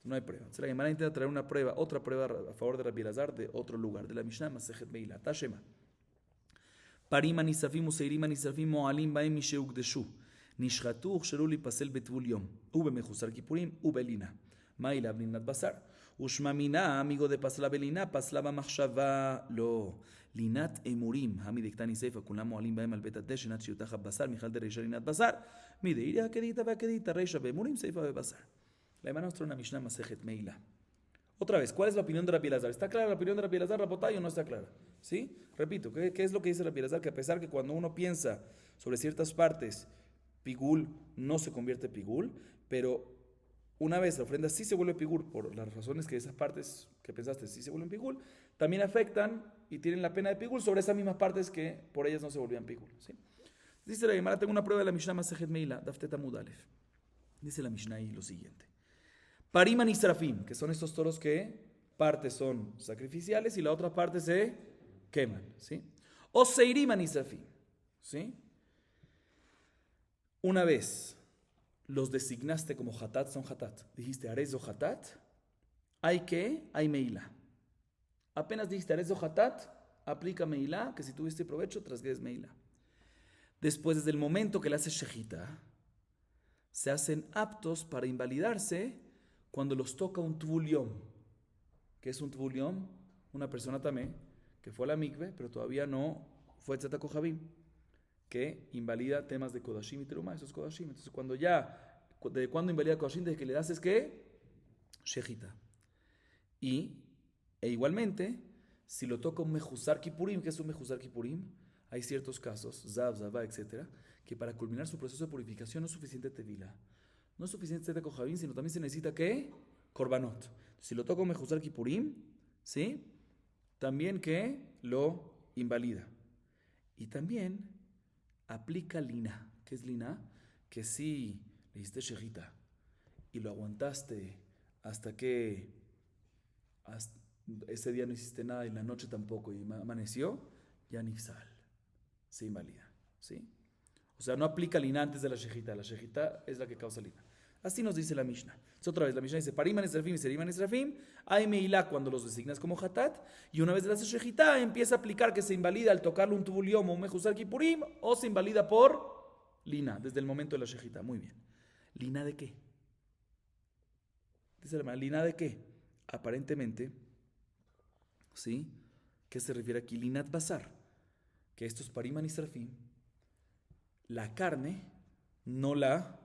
No hay prueba. Entonces la Gemara intenta traer otra prueba a favor de Rabbi Elazar de otro lugar, de la Mishnah Masejet Meila. Tashema. Parima nisafim useirima nisafim moalim baem misheukdeshu. נשחטו הוכשרו להיפסל בטבול יום, ובמחוסר כיפורים ובלינה. מה אליו לינת בשר? ושמע מינה, אמיגו דפסלה בלינה, פסלה במחשבה. לא. לינת אמורים, המדקתני סייפה, כולם מועלים בהם על בית הדשן, עד שיותח הבשר, מיכל דרישה לינת בשר. מדעיריה הקדיתה והקדיתה, רישה באמורים, סייפה ובשר. La hermana nos trae una Mishnah Masejet Meila. Otra vez, ¿cuál es la opinión de Rabbi Elazar? ¿Está clara la opinión de Rabbi Elazar, Rabotay, o no está clara? ¿Sí? Repito, ¿qué es lo que dice Rabbi Elazar? Que a pesar que cuando uno piensa sobre ciertas partes, pigul no se convierte en pigul, pero una vez la ofrenda sí se vuelve pigul por las razones que esas partes que pensaste sí se vuelven pigul, también afectan y tienen la pena de pigul sobre esas mismas partes que por ellas no se volvían pigul. ¿Sí? Dice la Gemara, tengo una prueba de la Mishnah Masejet Meila, Dafteta Mudalef. Dice la Mishnah ahí lo siguiente. Pariman y Serafim, que son estos toros que partes son sacrificiales y la otra parte se queman. ¿Sí? O Seiriman y Serafim. ¿Sí? Una vez los designaste como hatat, son hatat. Dijiste arezo hatat, hay meila. Apenas dijiste arezo hatat, aplica meila, que si tuviste provecho, trasgredes meila. Después, desde el momento que le haces shejita, se hacen aptos para invalidarse cuando los toca un tvuliom. ¿Qué es un tvuliom? Una persona también que fue a la mikve, pero todavía no fue tzata kohabim, que invalida temas de Kodashim y Terumá, eso es Kodashim. Entonces, ¿de cuándo invalida Kodashim? Desde que le das ¿qué? Shejita. E igualmente, si lo toca un Mejuzar Kipurim, ¿qué es un Mejuzar Kipurim? Hay ciertos casos, Zav, Zavá, etc., que para culminar su proceso de purificación no es suficiente Tevila. No es suficiente Tzeta Kohabim, sino también se necesita ¿qué? Korbanot. Si lo toca un Mejuzar Kipurim, ¿sí? También que lo invalida. Y también aplica lina. ¿Qué es lina? Que si le diste shejita y lo aguantaste hasta ese día no hiciste nada y la noche tampoco y amaneció, ya nifsal, se invalida. ¿Sí? O sea, no aplica lina antes de la shejita es la que causa lina. Así nos dice la Mishnah. Entonces, otra vez, la Mishnah dice, Pariman Esrafim y Seriman Esrafim, hay meilá cuando los designas como hatat, y una vez de la shejita empieza a aplicar que se invalida al tocarle un tubuliom o un mejuzar kipurim, o se invalida por lina, desde el momento de la shejita. Muy bien. ¿Lina de qué? Dice la hermana, ¿lina de qué? Aparentemente, ¿sí? ¿Qué se refiere aquí? Linat basar, que estos Pariman Esrafim, la carne no la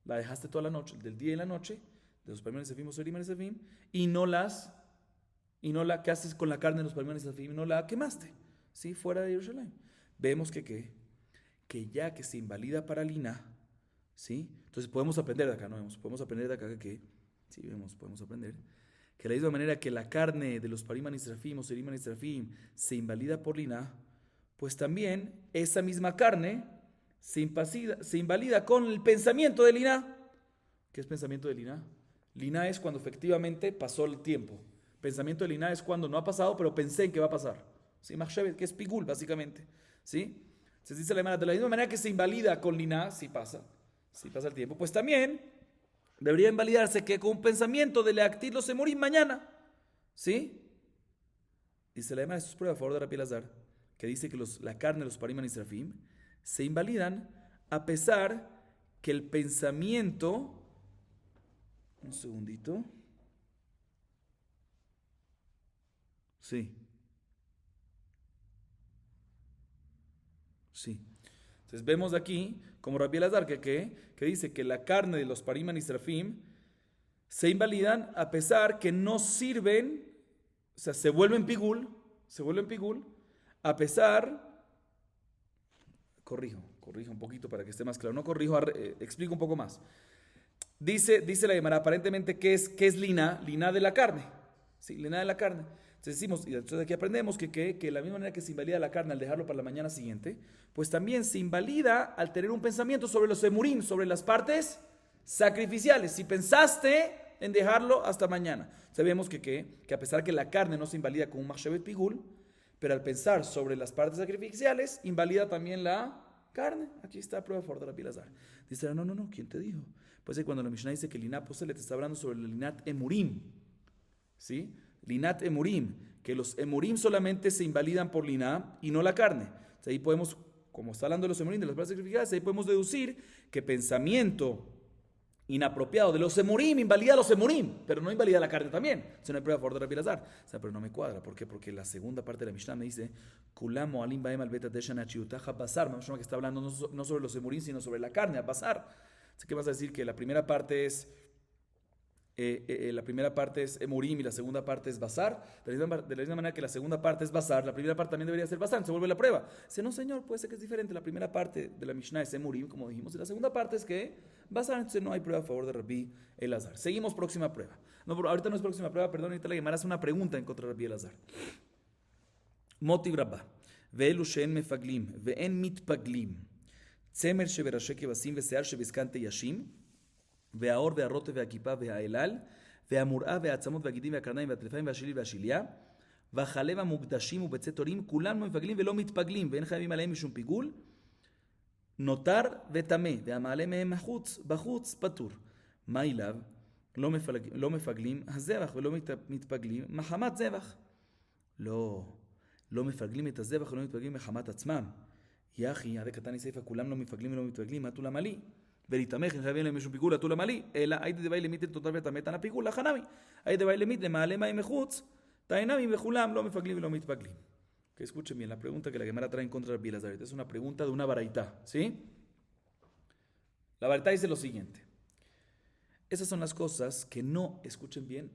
dejaste toda la noche, del día y la noche, de los Pariman Esrafim o Seriman Esrafim, y ¿qué haces con la carne de los Pariman Esrafim? No la quemaste, ¿sí? Fuera de Jerusalén. Vemos que que ya que se invalida para lina, ¿sí? Entonces podemos aprender de acá, ¿no? Podemos aprender de acá que, sí, podemos aprender que de la misma manera que la carne de los parim anisrafim o serim anisrafim se invalida por lina, pues también esa misma carne se invalida con el pensamiento de lina. ¿Qué es pensamiento de lina? Lina es cuando efectivamente pasó el tiempo. Pensamiento de lina es cuando no ha pasado, pero pensé en que va a pasar. ¿Sí? Machshevet, que es pigul, básicamente. ¿Sí? Se dice de la misma manera que se invalida con lina, si pasa el tiempo, pues también debería invalidarse que con un pensamiento de leactir los emurim mañana. ¿Sí? Dice la Emara, eso es prueba a favor de Rabbi Elazar, que dice que la carne de los parim anisrafim se invalidan a pesar que el pensamiento. Un segundito. Sí. Sí. Entonces vemos aquí, como Rabbi Elazar, que dice que la carne de los parim anisrafim se invalidan a pesar que no sirven, o sea, se vuelven pigul, a pesar, corrijo un poquito para que esté más claro, no corrijo, explico un poco más. Dice la Gemara, aparentemente, ¿qué es lina? Lina de la carne. Sí, lina de la carne. Entonces decimos, y entonces aquí aprendemos que de la misma manera que se invalida la carne al dejarlo para la mañana siguiente, pues también se invalida al tener un pensamiento sobre los emurim, sobre las partes sacrificiales. Si pensaste en dejarlo hasta mañana. Sabemos que a pesar que la carne no se invalida con un machshevet pigul, pero al pensar sobre las partes sacrificiales, invalida también la carne. Aquí está la prueba por Rabbi Elazar. Dice, no, ¿quién te dijo? Pues cuando la Mishnah dice que Linat Posel te está hablando sobre el Linat Emurim. ¿Sí? Linat Emurim. Que los Emurim solamente se invalidan por Linat y no la carne. Entonces ahí podemos, como está hablando de los Emurim, de las partes sacrificadas, ahí podemos deducir que pensamiento inapropiado de los Emurim invalida los Emurim, pero no invalida la carne también. Eso no hay prueba a favor de Rabbi Elazar. O sea, pero no me cuadra. ¿Por qué? Porque la segunda parte de la Mishnah me dice Kulam Moalim Baem al Beta Teshan Achiutaja Basar. Que está hablando no sobre los Emurim, sino sobre la carne, a Basar. ¿Qué vas a decir? Que la primera parte es Emurim y la segunda parte es Basar. De la misma manera que la segunda parte es Basar, la primera parte también debería ser Basar. Se vuelve la prueba. Dice, no señor, puede ser que es diferente. La primera parte de la Mishnah es Emurim, como dijimos, y la segunda parte es que Basar. Entonces no hay prueba a favor de Rabbi Elazar. Seguimos, próxima prueba. No, ahorita no es próxima prueba, perdón, ahorita la Gemara hace una pregunta en contra de Rabbi Elazar. Motiv Rabba. Ve'elu she'en mefaglim, ve'en mitpaglim. צמר שבראשי כבשים ושיער שבזקן תיישים, והעור והרוטב והכיפה והאלל, והמוראה והעצמות והגידים והקרניים והטלפיים והשליל והשליה, והחלב המוקדשים ובצאת תורים, כולם לא מפגלים ולא מתפגלים, ואין חייבים עליהם משום פיגול, נותר וטמא, והמעלה מהם בחוץ פטור. מה אליו? לא מפגלים הזבח ולא מתפגלים מחמת זבח. לא מפגלים את הזבח ולא מתפגלים מחמת עצמם. יחי, עד קטני סייפה, כולם לא מפגלים ולא מתפגלים, עטו למלי, ולהתמך, אם חייבים להם משום פיגול, עטו למלי, אלא הייתי דווי למית תותר ותמת תנה פיגול, לחנמי. הייתי דווי למית למעלה מים מחוץ, תאינמי וכולם לא מפגלים ולא מתפגלים. Que escuchen bien la pregunta que la Gemara trae en contra de Rabbi Elazar. Es una pregunta de una baraitá, ¿sí? La baraitá dice lo siguiente. Esas son las cosas que no, escuchen bien,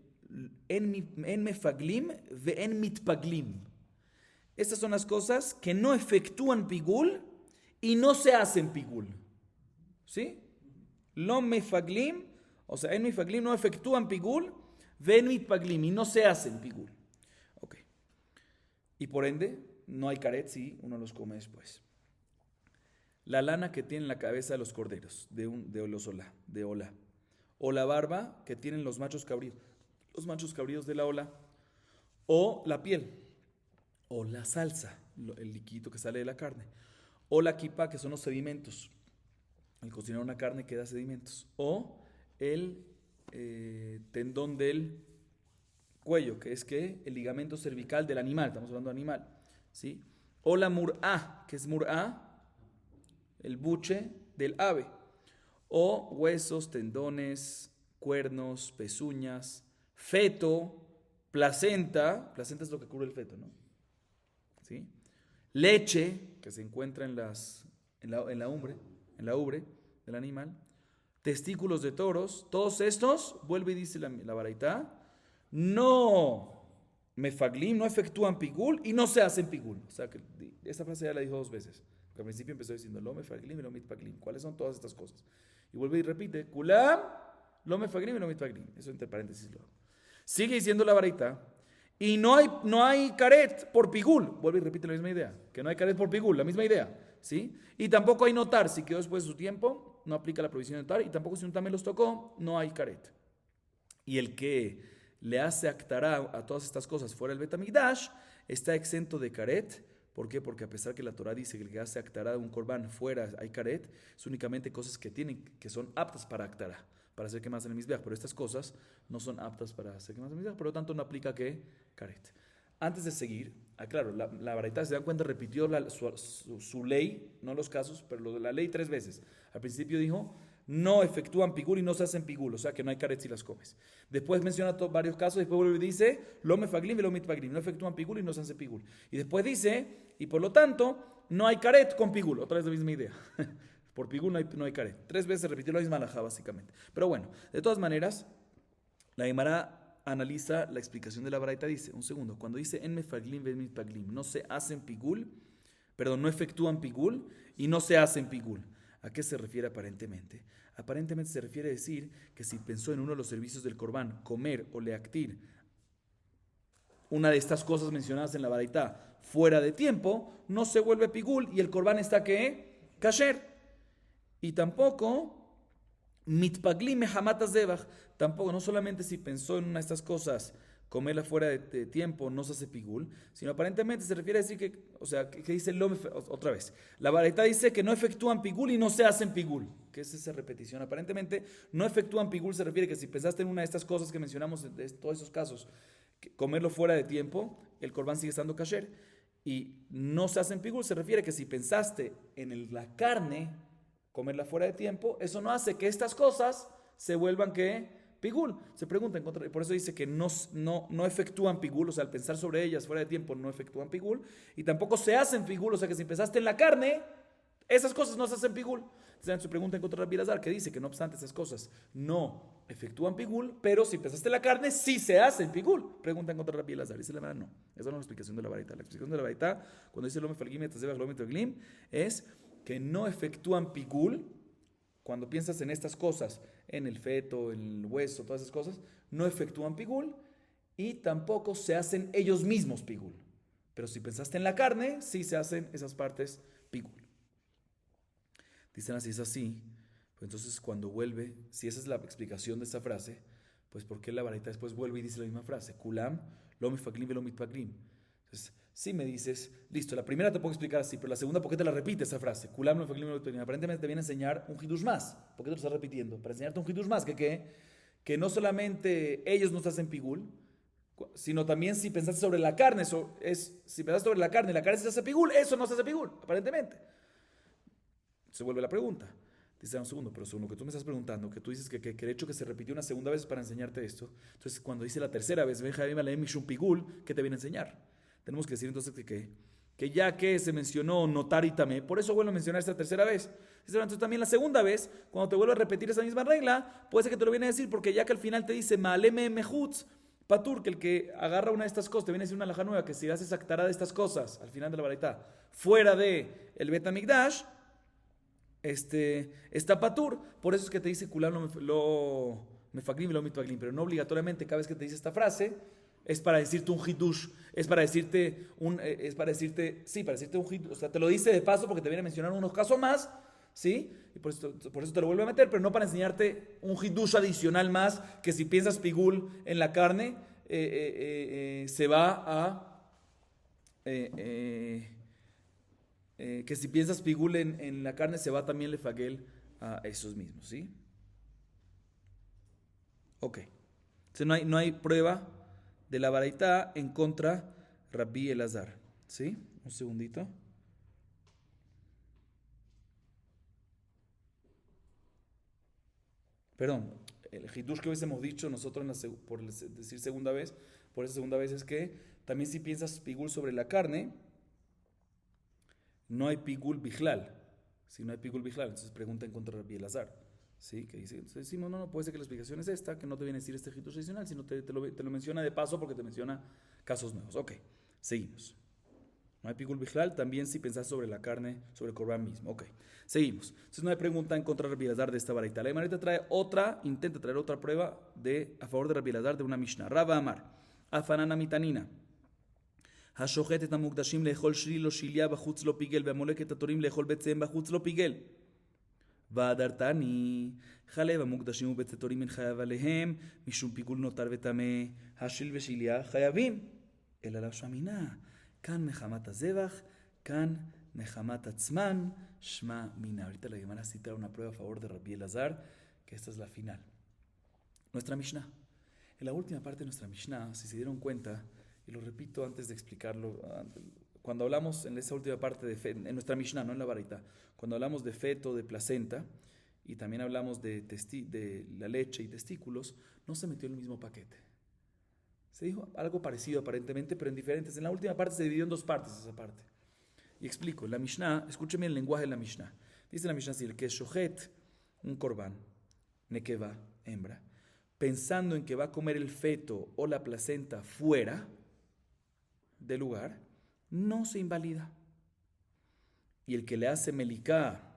en mefaglim ve en mitpaglim. Estas son las cosas que no efectúan pigul y no se hacen pigul. ¿Sí? Lo mefaglim, o sea, en mefaglim no efectúan pigul, ven mitpaglim y no se hacen pigul. Ok. Y por ende, no hay caret si uno los come después. La lana que tiene en la cabeza de los corderos, de ola. O la barba que tienen los machos cabríos de la ola. O la piel. O la salsa, el líquido que sale de la carne. O la kipa, que son los sedimentos. Al cocinar una carne queda sedimentos. O el tendón del cuello, que es el ligamento cervical del animal. Estamos hablando de animal. ¿Sí? O la mur'a, que es mur'a, el buche del ave. O huesos, tendones, cuernos, pezuñas, feto, placenta. Placenta es lo que cubre el feto, ¿no? ¿Sí? Leche, que se encuentra en la ubre del animal, testículos de toros, todos estos, vuelve y dice la baraitá, no mefaglim, no efectúan pigul y no se hacen pigul. O sea, que esa frase ya la dijo 2 veces. Porque al principio empezó diciendo lo mefaglim y lo mitpaglim. ¿Cuáles son todas estas cosas? Y vuelve y repite, kulam, lo mefaglim y lo mitpaglim. Eso entre paréntesis lo hago. Sigue diciendo la varita. Y no hay caret por pigul. Vuelve y repite la misma idea. Que no hay caret por pigul, la misma idea. ¿Sí? Y tampoco hay notar. Si quedó después de su tiempo, no aplica la prohibición de notar. Y tampoco si un tame los tocó, no hay caret. Y el que le hace actará a todas estas cosas fuera del Betamigdash está exento de caret. ¿Por qué? Porque a pesar que la Torah dice que el que hace actará de un corbán fuera hay caret, es únicamente cosas que son aptas para actará, para hacer quemas en el Mizbeach, pero estas cosas no son aptas para hacer quemas en el Mizbeach, por lo tanto no aplica que caret. Antes de seguir, claro, la Baraita, se dan cuenta, repitió su ley, no los casos, pero lo de la ley 3 veces. Al principio dijo, no efectúan pigul y no se hacen pigul, o sea que no hay caret si las comes. Después menciona varios casos, después vuelve y dice, lo mefaglim y lo mitpaglim, no efectúan pigul y no se hace pigul. Y después dice, y por lo tanto, no hay caret con pigul, otra vez la misma idea. Por pigul no hay caret. 3 veces se repitió la misma alajá, básicamente. Pero bueno, de todas maneras, la Gemara analiza la explicación de la Baraita, dice, un segundo, cuando dice en mefaglim ve mitpaglim, no se hacen pigul, perdón, no efectúan pigul y no se hacen pigul. ¿A qué se refiere aparentemente? Aparentemente se refiere a decir que si pensó en uno de los servicios del Corbán, comer o leactir una de estas cosas mencionadas en la Baraita fuera de tiempo, no se vuelve pigul y el Corbán está ¿qué? Kasher. Y tampoco mitpaglim mehamatas debach, tampoco, no solamente si pensó en una de estas cosas comerla fuera de tiempo no se hace pigul, sino aparentemente se refiere a decir que, o sea, que dice otra vez, la Baraita dice que no efectúan pigul y no se hacen pigul. ¿Qué es esa repetición? Aparentemente no efectúan pigul se refiere que si pensaste en una de estas cosas que mencionamos de todos esos casos, comerlo fuera de tiempo, el corbán sigue estando kasher, y no se hacen pigul se refiere que si pensaste en la carne, comerla fuera de tiempo, eso no hace que estas cosas se vuelvan que pigul. Se pregunta, por eso dice que no efectúan pigul, o sea, al pensar sobre ellas fuera de tiempo no efectúan pigul, y tampoco se hacen pigul, o sea que si pensaste en la carne, esas cosas no se hacen pigul. Entonces, su pregunta en contra de Rabbi Elazar, que dice que no obstante esas cosas no efectúan pigul, pero si pensaste en la carne, sí se hacen pigul. Pregunta en contra de Rabbi Elazar. Dice la verdad, no. Esa no es la explicación de la Baraita. La explicación de la Baraita, cuando dice Lome Falgim, es que no efectúan pigul. Cuando piensas en estas cosas, en el feto, en el hueso, todas esas cosas, no efectúan pigul y tampoco se hacen ellos mismos pigul. Pero si pensaste en la carne, sí se hacen esas partes pigul. Dicen así, es así. Pues entonces cuando vuelve, si esa es la explicación de esta frase, pues ¿por qué la Baraita después vuelve y dice la misma frase? Kulam, lo mifaglim, lo mitpaglim. Entonces, si me dices, listo, la primera te puedo explicar así, pero la segunda, ¿por qué te la repite esa frase? Kulam, lo mifaglim, lo mitpaglim. Aparentemente te viene a enseñar un hidush más. ¿Por qué te lo estás repitiendo? Para enseñarte un hidush más, que no solamente ellos no se hacen pigul, sino también si pensaste sobre la carne, si pensaste sobre la carne se hace pigul, eso no se hace pigul, aparentemente. Se vuelve la pregunta. Dice, un segundo, pero según lo que tú me estás preguntando, que tú dices que el hecho que se repitió una segunda vez para enseñarte esto, entonces cuando dice la tercera vez, pigul, ¿qué te viene a enseñar? Tenemos que decir entonces que ya que se mencionó notar y tamé, por eso vuelvo a mencionar esta tercera vez. Entonces también la segunda vez, cuando te vuelvo a repetir esa misma regla, puede ser que te lo viene a decir, porque ya que al final te dice maaleme mehutz, patur, que el que agarra una de estas cosas, te viene a decir una alajá nueva, que si haces actará de estas cosas, al final de la Baraita, fuera de el Betamigdash, está patur, por eso es que te dice kulam lo mefaglim y lo mitpaglim, pero no obligatoriamente cada vez que te dice esta frase es para decirte un hidush, para decirte un hidush, o sea, te lo dice de paso porque te viene a mencionar unos casos más, ¿sí? Y por eso te lo vuelve a meter, pero no para enseñarte un hidush adicional más, que si piensas pigul en la carne, se va a... que si piensas pigul en la carne, se va también lefagel a esos mismos, ¿sí? Ok. Entonces no hay prueba de la Baraita en contra Rabbi Elazar, ¿sí? Un segundito. Perdón, el hidush que hubiésemos dicho nosotros por decir segunda vez, por esa segunda vez es que también si piensas pigul sobre la carne, no hay pigul bijlal. Si no hay pigul bijlal, entonces pregunta en contra de Rabbi Elazar. ¿Sí? Que dice, entonces decimos, no, puede ser que la explicación es esta, que no te viene a decir este hidush adicional, sino te lo menciona de paso porque te menciona casos nuevos. Ok, seguimos. No hay pigul bijlal, también si pensás sobre la carne, sobre el corbán mismo. Ok, seguimos. Entonces no hay pregunta en contra de Rabbi Elazar de esta baraita. La Imarita intenta traer otra prueba a favor de Rabbi Elazar de una Mishnah. Rabba Amar, Afanana Mitanina. השוחט את המוקדשים לאכול שליל או שיליה בחוץ לא פיגל, והמולק את התורים לאכול ביציהם בחוץ לא פיגל. והדרתני, חלב המוקדשים וביצי תורים אין חייב עליהם, משום פיגול נותר וטמא, השליל ושיליה חייבים. אלא לאו שמינה, כאן מחמת הזבח, כאן מחמת עצמן, שמע מינה. Ahorita la Gemara cita una prueba a favor de Rabbi Elazar, que esta es la final. Nuestra Mishnah. En la última parte de nuestra Mishnah, si se dieron cuenta, y lo repito antes de explicarlo, cuando hablamos en esa última parte de en nuestra Mishnah, no en la baraita, cuando hablamos de feto, de placenta, y también hablamos de la leche y testículos, no se metió en el mismo paquete. Se dijo algo parecido aparentemente, pero en diferentes. En la última parte se dividió en dos partes esa parte. Y explico, la Mishnah, escúcheme el lenguaje de la Mishnah. Dice la Mishnah así, el que es shohet, un corbán, nekeva, hembra, pensando en que va a comer el feto o la placenta fuera del lugar, no se invalida. Y el que le hace melicá,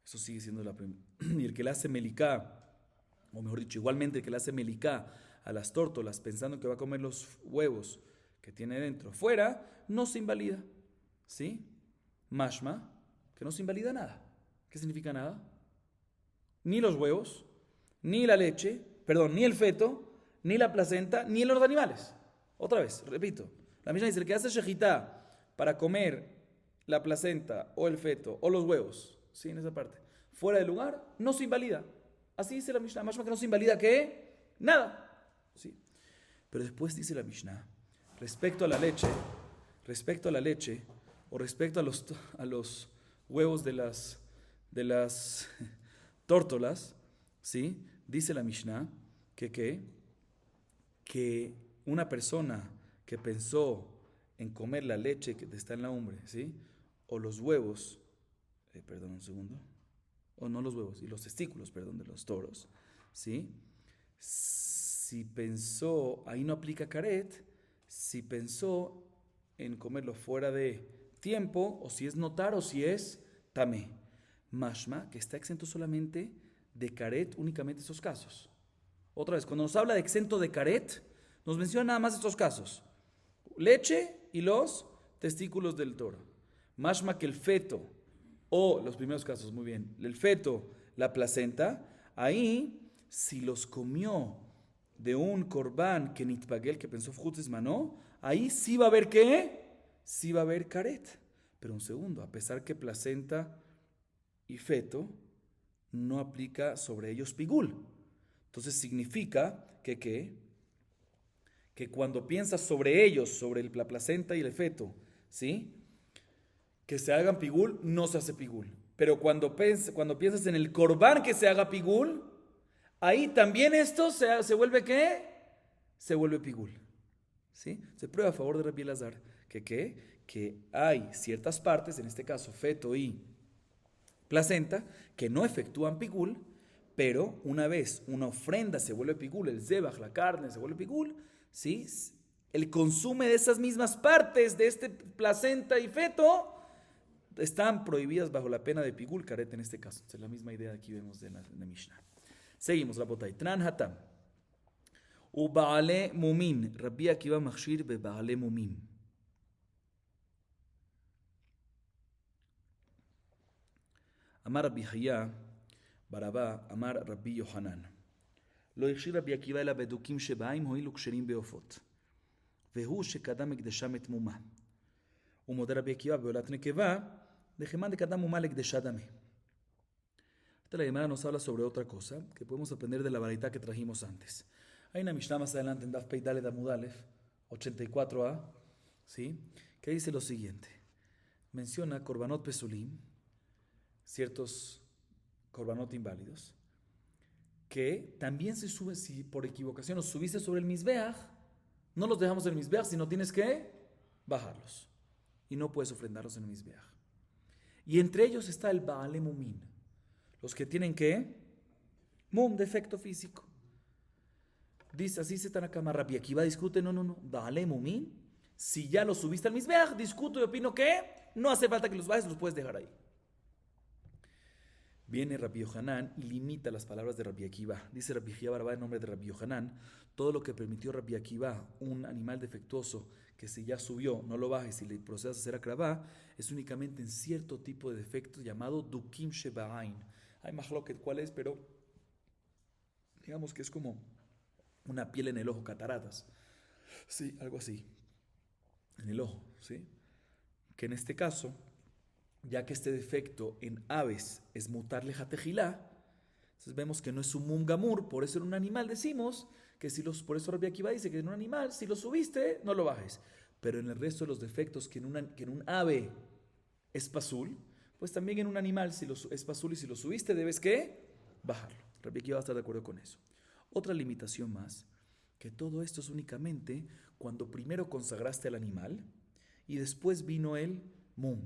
eso sigue siendo la primera, y el que le hace melicá, o mejor dicho, igualmente el que le hace melicá a las tórtolas pensando que va a comer los huevos que tiene dentro fuera, no se invalida. ¿Sí? Mashma, que no se invalida nada. ¿Qué significa nada? Ni los huevos, ni la leche, ni el feto, ni la placenta, ni los animales. Otra vez, repito. La Mishnah dice, el que hace shejitá para comer la placenta o el feto o los huevos, ¿sí? En esa parte, fuera del lugar, no se invalida. Así dice la Mishnah. Más que no se invalida, ¿qué? Nada. ¿Sí? Pero después dice la Mishnah, respecto a la leche, o respecto a los huevos de las tórtolas, ¿sí? Dice la Mishnah que una persona que pensó en comer la leche que está en la umbre, ¿sí? O los huevos, o no los huevos, y los testículos, de los toros, ¿sí? Si pensó, ahí no aplica caret, si pensó en comerlo fuera de tiempo, o si es notar, o si es tamé. Mashma, que está exento solamente de caret, únicamente esos casos. Otra vez, cuando nos habla de exento de caret, nos menciona nada más estos casos. Leche y los testículos del toro. Mashma que el feto, o los primeros casos, muy bien, el feto, la placenta, ahí, si los comió de un corbán que nitpagel, que pensó Futzis Manó, ahí sí va a haber ¿qué? Sí va a haber caret. Pero un segundo, a pesar que placenta y feto no aplica sobre ellos pigul. Entonces significa que cuando piensas sobre ellos, sobre la placenta y el feto, ¿sí? Que se hagan pigul, no se hace pigul. Pero cuando piensas en el corbán que se haga pigul, ahí también esto se vuelve ¿qué? Se vuelve pigul. ¿Sí? Se prueba a favor de Rabbi Elazar que hay ciertas partes, en este caso feto y placenta, que no efectúan pigul, pero una vez una ofrenda se vuelve pigul, el zebach, la carne se vuelve pigul, ¿sí? El consumo de esas mismas partes de este placenta y feto están prohibidas bajo la pena de pigul, caret en este caso. Es la misma idea que aquí vemos de la Mishnah. Seguimos, Rabotay. Tran hatam. Ubaale mumin. Rabbi Akiva machshir bebaale mumim. Amar Rabbi Haya Barabá, Amar Rabbi Yohanan. לא הכשיר רבי עקיבא אלא בדוקים שבעים הועילו כשרים בעופות. והוא שקדם הקדשה מתמומה. ומודה רבי עקיבא בעולת נקבה, דחמן דקדם מומה לקדשה דמה. Esta la Gemara nos habla sobre otra cosa que podemos aprender de la baraita que trajimos antes. Hay una Mishnah más adelante en Daf Pei Daled Amud Alef, 84a, ¿sí? Que dice lo siguiente. Menciona korbanot pesulim, ciertos korbanot inválidos, que también se sube, si por equivocación los subiste sobre el Mizbeach, no los dejamos en el Mizbeach, sino tienes que bajarlos. Y no puedes ofrendarlos en el Mizbeach. Y entre ellos está el Baale Mumin. Los que tienen ¿qué? Mum, defecto físico. Dice, así se Tanakama Rabbi Akiva discute, no. Baale Mumin Si ya los subiste al Mizbeach, discuto y opino que no hace falta que los bajes, los puedes dejar ahí. Viene Rabbi Yohanan y limita las palabras de Rabbi Akiva. Dice Rabbi Akiva Barabá en nombre de Rabbi Yohanan, todo lo que permitió Rabbi Akiva, un animal defectuoso que si ya subió, no lo bajes y le procedas a hacer akravá, es únicamente en cierto tipo de defectos llamado dukim sheba'ain. Hay mahloket cuál es, pero digamos que es como una piel en el ojo, cataratas. Sí, algo así. En el ojo, ¿sí? Que en este caso, ya que este defecto en aves es mutarle jatejilá, entonces vemos que no es un mum gamur, por eso en un animal decimos que por eso Rabbi Akiva dice que en un animal, si lo subiste, no lo bajes. Pero en el resto de los defectos, que en un ave es pasul, pues también en un animal es pasul y si lo subiste, debes ¿qué? Bajarlo. Rabbi Akiva va a estar de acuerdo con eso. Otra limitación más, que todo esto es únicamente cuando primero consagraste al animal y después vino el mum.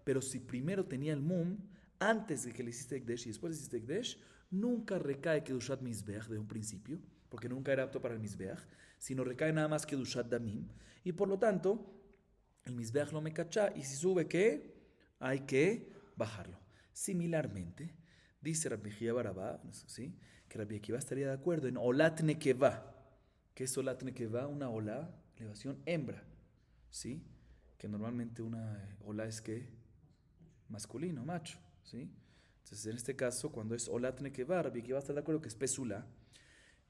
Pero si primero tenía el mum, antes de que le hiciste Ekdesh y después le hiciste Ekdesh, nunca recae Kedushat Mizbeach de un principio, porque nunca era apto para el Mizbeach, sino recae nada más Kedushat Damim, y por lo tanto, el Mizbeach lo me cacha, y si sube, ¿qué? Hay que bajarlo. Similarmente, dice Rabbi Jia Barabá, ¿sí? Que Rabbi Akiva estaría de acuerdo en Olat Nekeva. ¿Qué es Olat Nekeva? Una ola, elevación hembra, ¿sí? Que normalmente una ola es ¿qué? Masculino, macho, ¿sí? Entonces, en este caso, cuando es Olat Nekeva, Rabbi Akiva está de acuerdo que es Pesula.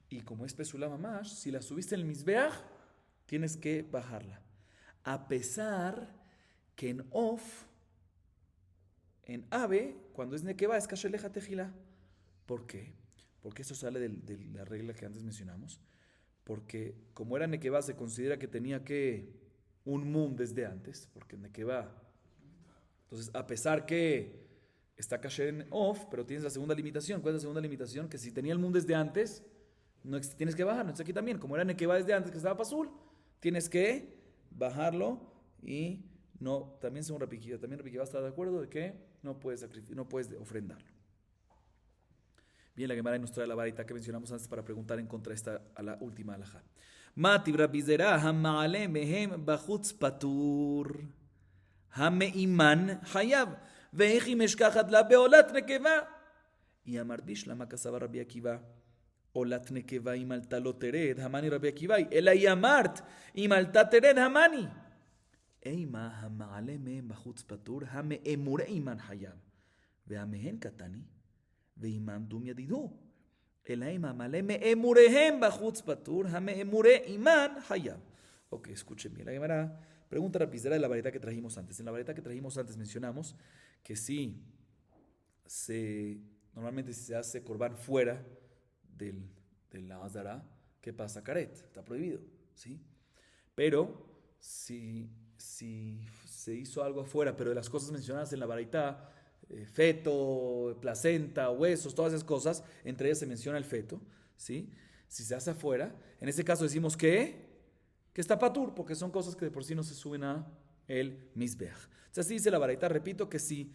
Y como es Pesula Mamash, si la subiste en el Mizbeach, tienes que bajarla. A pesar que en Of, en Ave, cuando es Nekeva, es Kasheleja Tejila. ¿Por qué? Porque eso sale de la regla que antes mencionamos. Porque como era Nekeva, se considera que tenía que un mum desde antes, porque Nekeva. Entonces, a pesar que está kasher en off, pero tienes la segunda limitación. ¿Cuál es la segunda limitación? Que si tenía el mum desde antes, no tienes que bajarlo. Entonces aquí también, como era Nekeva desde antes que estaba pasul, tienes que bajarlo y no, también según Rabbi Akiva, también Rabbi Akiva está de acuerdo de que no puedes ofrendarlo. Bien, la Gemara nos trae la varita que mencionamos antes para preguntar en contra de esta a la última alajá. Matib Rabbi Zera hama'ale mehem bachutz patur hameiman hayab ve'echi meshkachat la beolat nekeva. Y amardish lama kasaba Rabbi Akiva olat nekeva imalta lo tered hamani Rabbi Akiva ela yamart imalta tered hamani eima hama'ale mehem bachutz patur hame'emure iman hayab ve'amehen katani ואימם דום ידידו, אלא אם המלא מאמוריהם בחוץ פטור, המאמורה אימן חייב. Ok, escuchen bien. La Gemara pregunta rapidera de la varita que trajimos antes. En la varita que trajimos antes mencionamos que normalmente si se hace corbán fuera de la Azara, ¿qué pasa? Caret, está prohibido, ¿sí? Pero si se hizo algo afuera, pero de las cosas mencionadas en la varita, feto, placenta, huesos, todas esas cosas, entre ellas se menciona el feto, ¿sí? Si se hace afuera, en este caso decimos que está patur, porque son cosas que de por sí no se suben a el Mizbeach. Entonces así dice la baraita, repito que si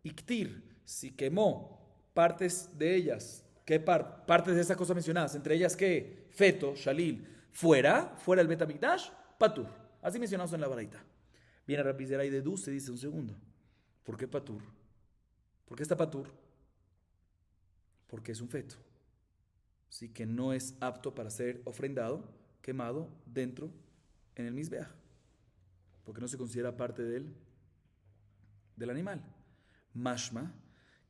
iktir, si quemó partes de ellas, ¿qué partes de esas cosas mencionadas? Entre ellas que feto, shalil, fuera el Betamikdash, patur. Así mencionamos en la baraita. Viene Rabbi Zera y deduce, dice un segundo. ¿Por qué patur? ¿Por qué está patur? Porque es un feto. Así que no es apto para ser ofrendado, quemado dentro en el Mizbeach. Porque no se considera parte del animal. Mashma,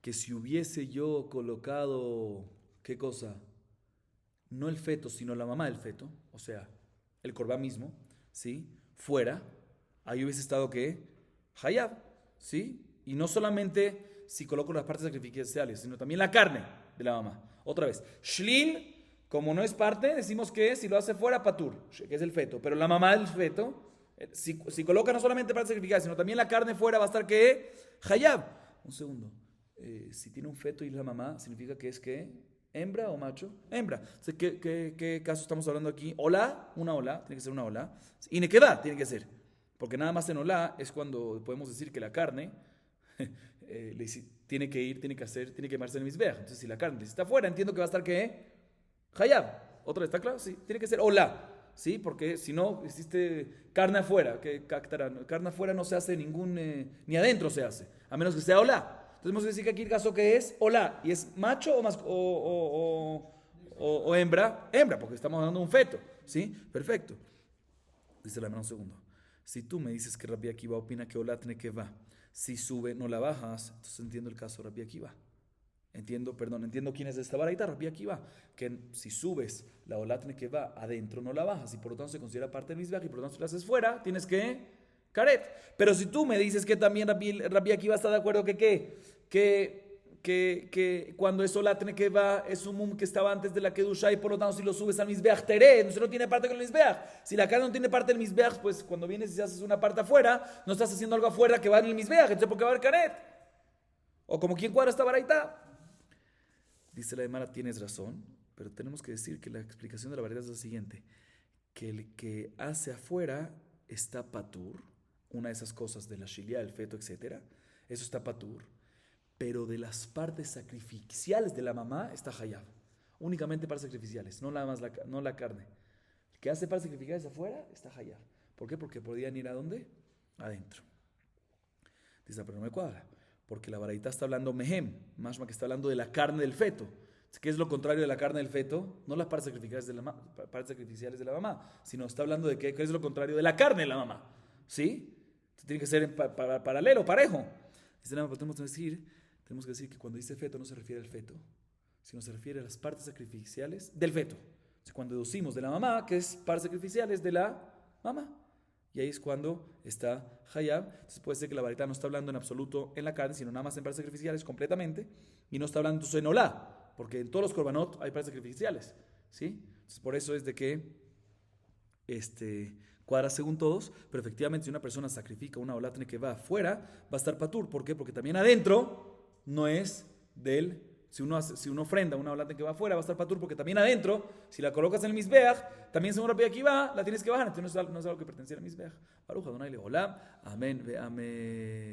que si hubiese yo colocado, ¿qué cosa? No el feto, sino la mamá del feto, o sea, el corbán mismo, ¿sí? Fuera, ahí hubiese estado, ¿qué? Hayab, ¿sí? Y no solamente si coloco las partes sacrificiales, sino también la carne de la mamá. Otra vez, shlin, como no es parte, decimos que si lo hace fuera, patur, que es el feto. Pero la mamá del feto, si coloca no solamente partes sacrificiales, sino también la carne fuera, va a estar que hayab. Un segundo, si tiene un feto y la mamá, significa que es que hembra o macho, hembra. Entonces, ¿qué caso estamos hablando aquí? Hola, una hola, tiene que ser una hola. Y nequedad tiene que ser. Porque nada más en hola es cuando podemos decir que la carne tiene que quemarse en el Mizbeach. Entonces, si la carne está afuera, entiendo que va a estar ¿qué? Hayab. ¿Otra vez está claro? Sí, tiene que ser hola. ¿sí? Porque si no, hiciste carne afuera, que carne afuera no se hace ni adentro se hace, a menos que sea olá. Entonces vamos a decir que aquí el caso que es olá, y es macho o hembra, porque estamos hablando de un feto, ¿sí? Perfecto. Dice la hermana un segundo. Si tú me dices que Rabbi Akiva opina que olá tiene que va, si sube no la bajas, entonces entiendo el caso de Rabbi Akiva. Entiendo quién es esta baraita, Rabbi Akiva, que si subes la olá tiene que va adentro no la bajas y por lo tanto se considera parte del misbeach y por lo tanto si la haces fuera tienes que caret. Pero si tú me dices que también Rabbi Akiva está de acuerdo que cuando es olá tiene que va es un mum que estaba antes de la kedusha y por lo tanto si lo subes al misbeach teré, entonces no tiene parte con el misbeach. Si la carne no tiene parte del misbeach, pues cuando vienes y haces una parte afuera, no estás haciendo algo afuera que va en el misbeach, entonces ¿por qué va a haber caret? O como quien cuadra esta baraita. Dice la Gemara, tienes razón, pero tenemos que decir que la explicación de la variedad es la siguiente, que el que hace afuera está patur, una de esas cosas de la shilia, el feto, etc. Eso está patur, pero de las partes sacrificiales de la mamá está hayab, únicamente partes sacrificiales, no nada más no la carne. El que hace partes sacrificiales afuera está hayab. ¿Por qué? Porque podrían ir ¿a dónde? Adentro. Dice, pero no me cuadra. Porque la baraita está hablando mehem, más que está hablando de la carne del feto. ¿Qué es lo contrario de la carne del feto? No las partes sacrificiales de la mamá, sino está hablando de qué es lo contrario de la carne de la mamá. ¿Sí? Entonces, tiene que ser paralelo, parejo. Dice, no, tenemos que decir que cuando dice feto no se refiere al feto, sino se refiere a las partes sacrificiales del feto. Entonces, cuando deducimos de la mamá, que es partes sacrificiales de la mamá. Y ahí es cuando está hayab. Entonces puede ser que la baraita no está hablando en absoluto en la carne, sino nada más en partes sacrificiales completamente. Y no está hablando entonces en olá, porque en todos los korbanot hay partes sacrificiales. ¿Sí? Entonces por eso es de que cuadra según todos. Pero efectivamente si una persona sacrifica una olá que va afuera, va a estar patur. ¿Por qué? Porque también adentro no es del... Si uno ofrenda una olá que va afuera, va a estar patur porque también adentro, si la colocas en el misbeach, también según Rabbi Akiva, la tienes que bajar. Entonces no es algo que perteneciera al misbeach. Baruch Adonai leolam. Amén ve amén.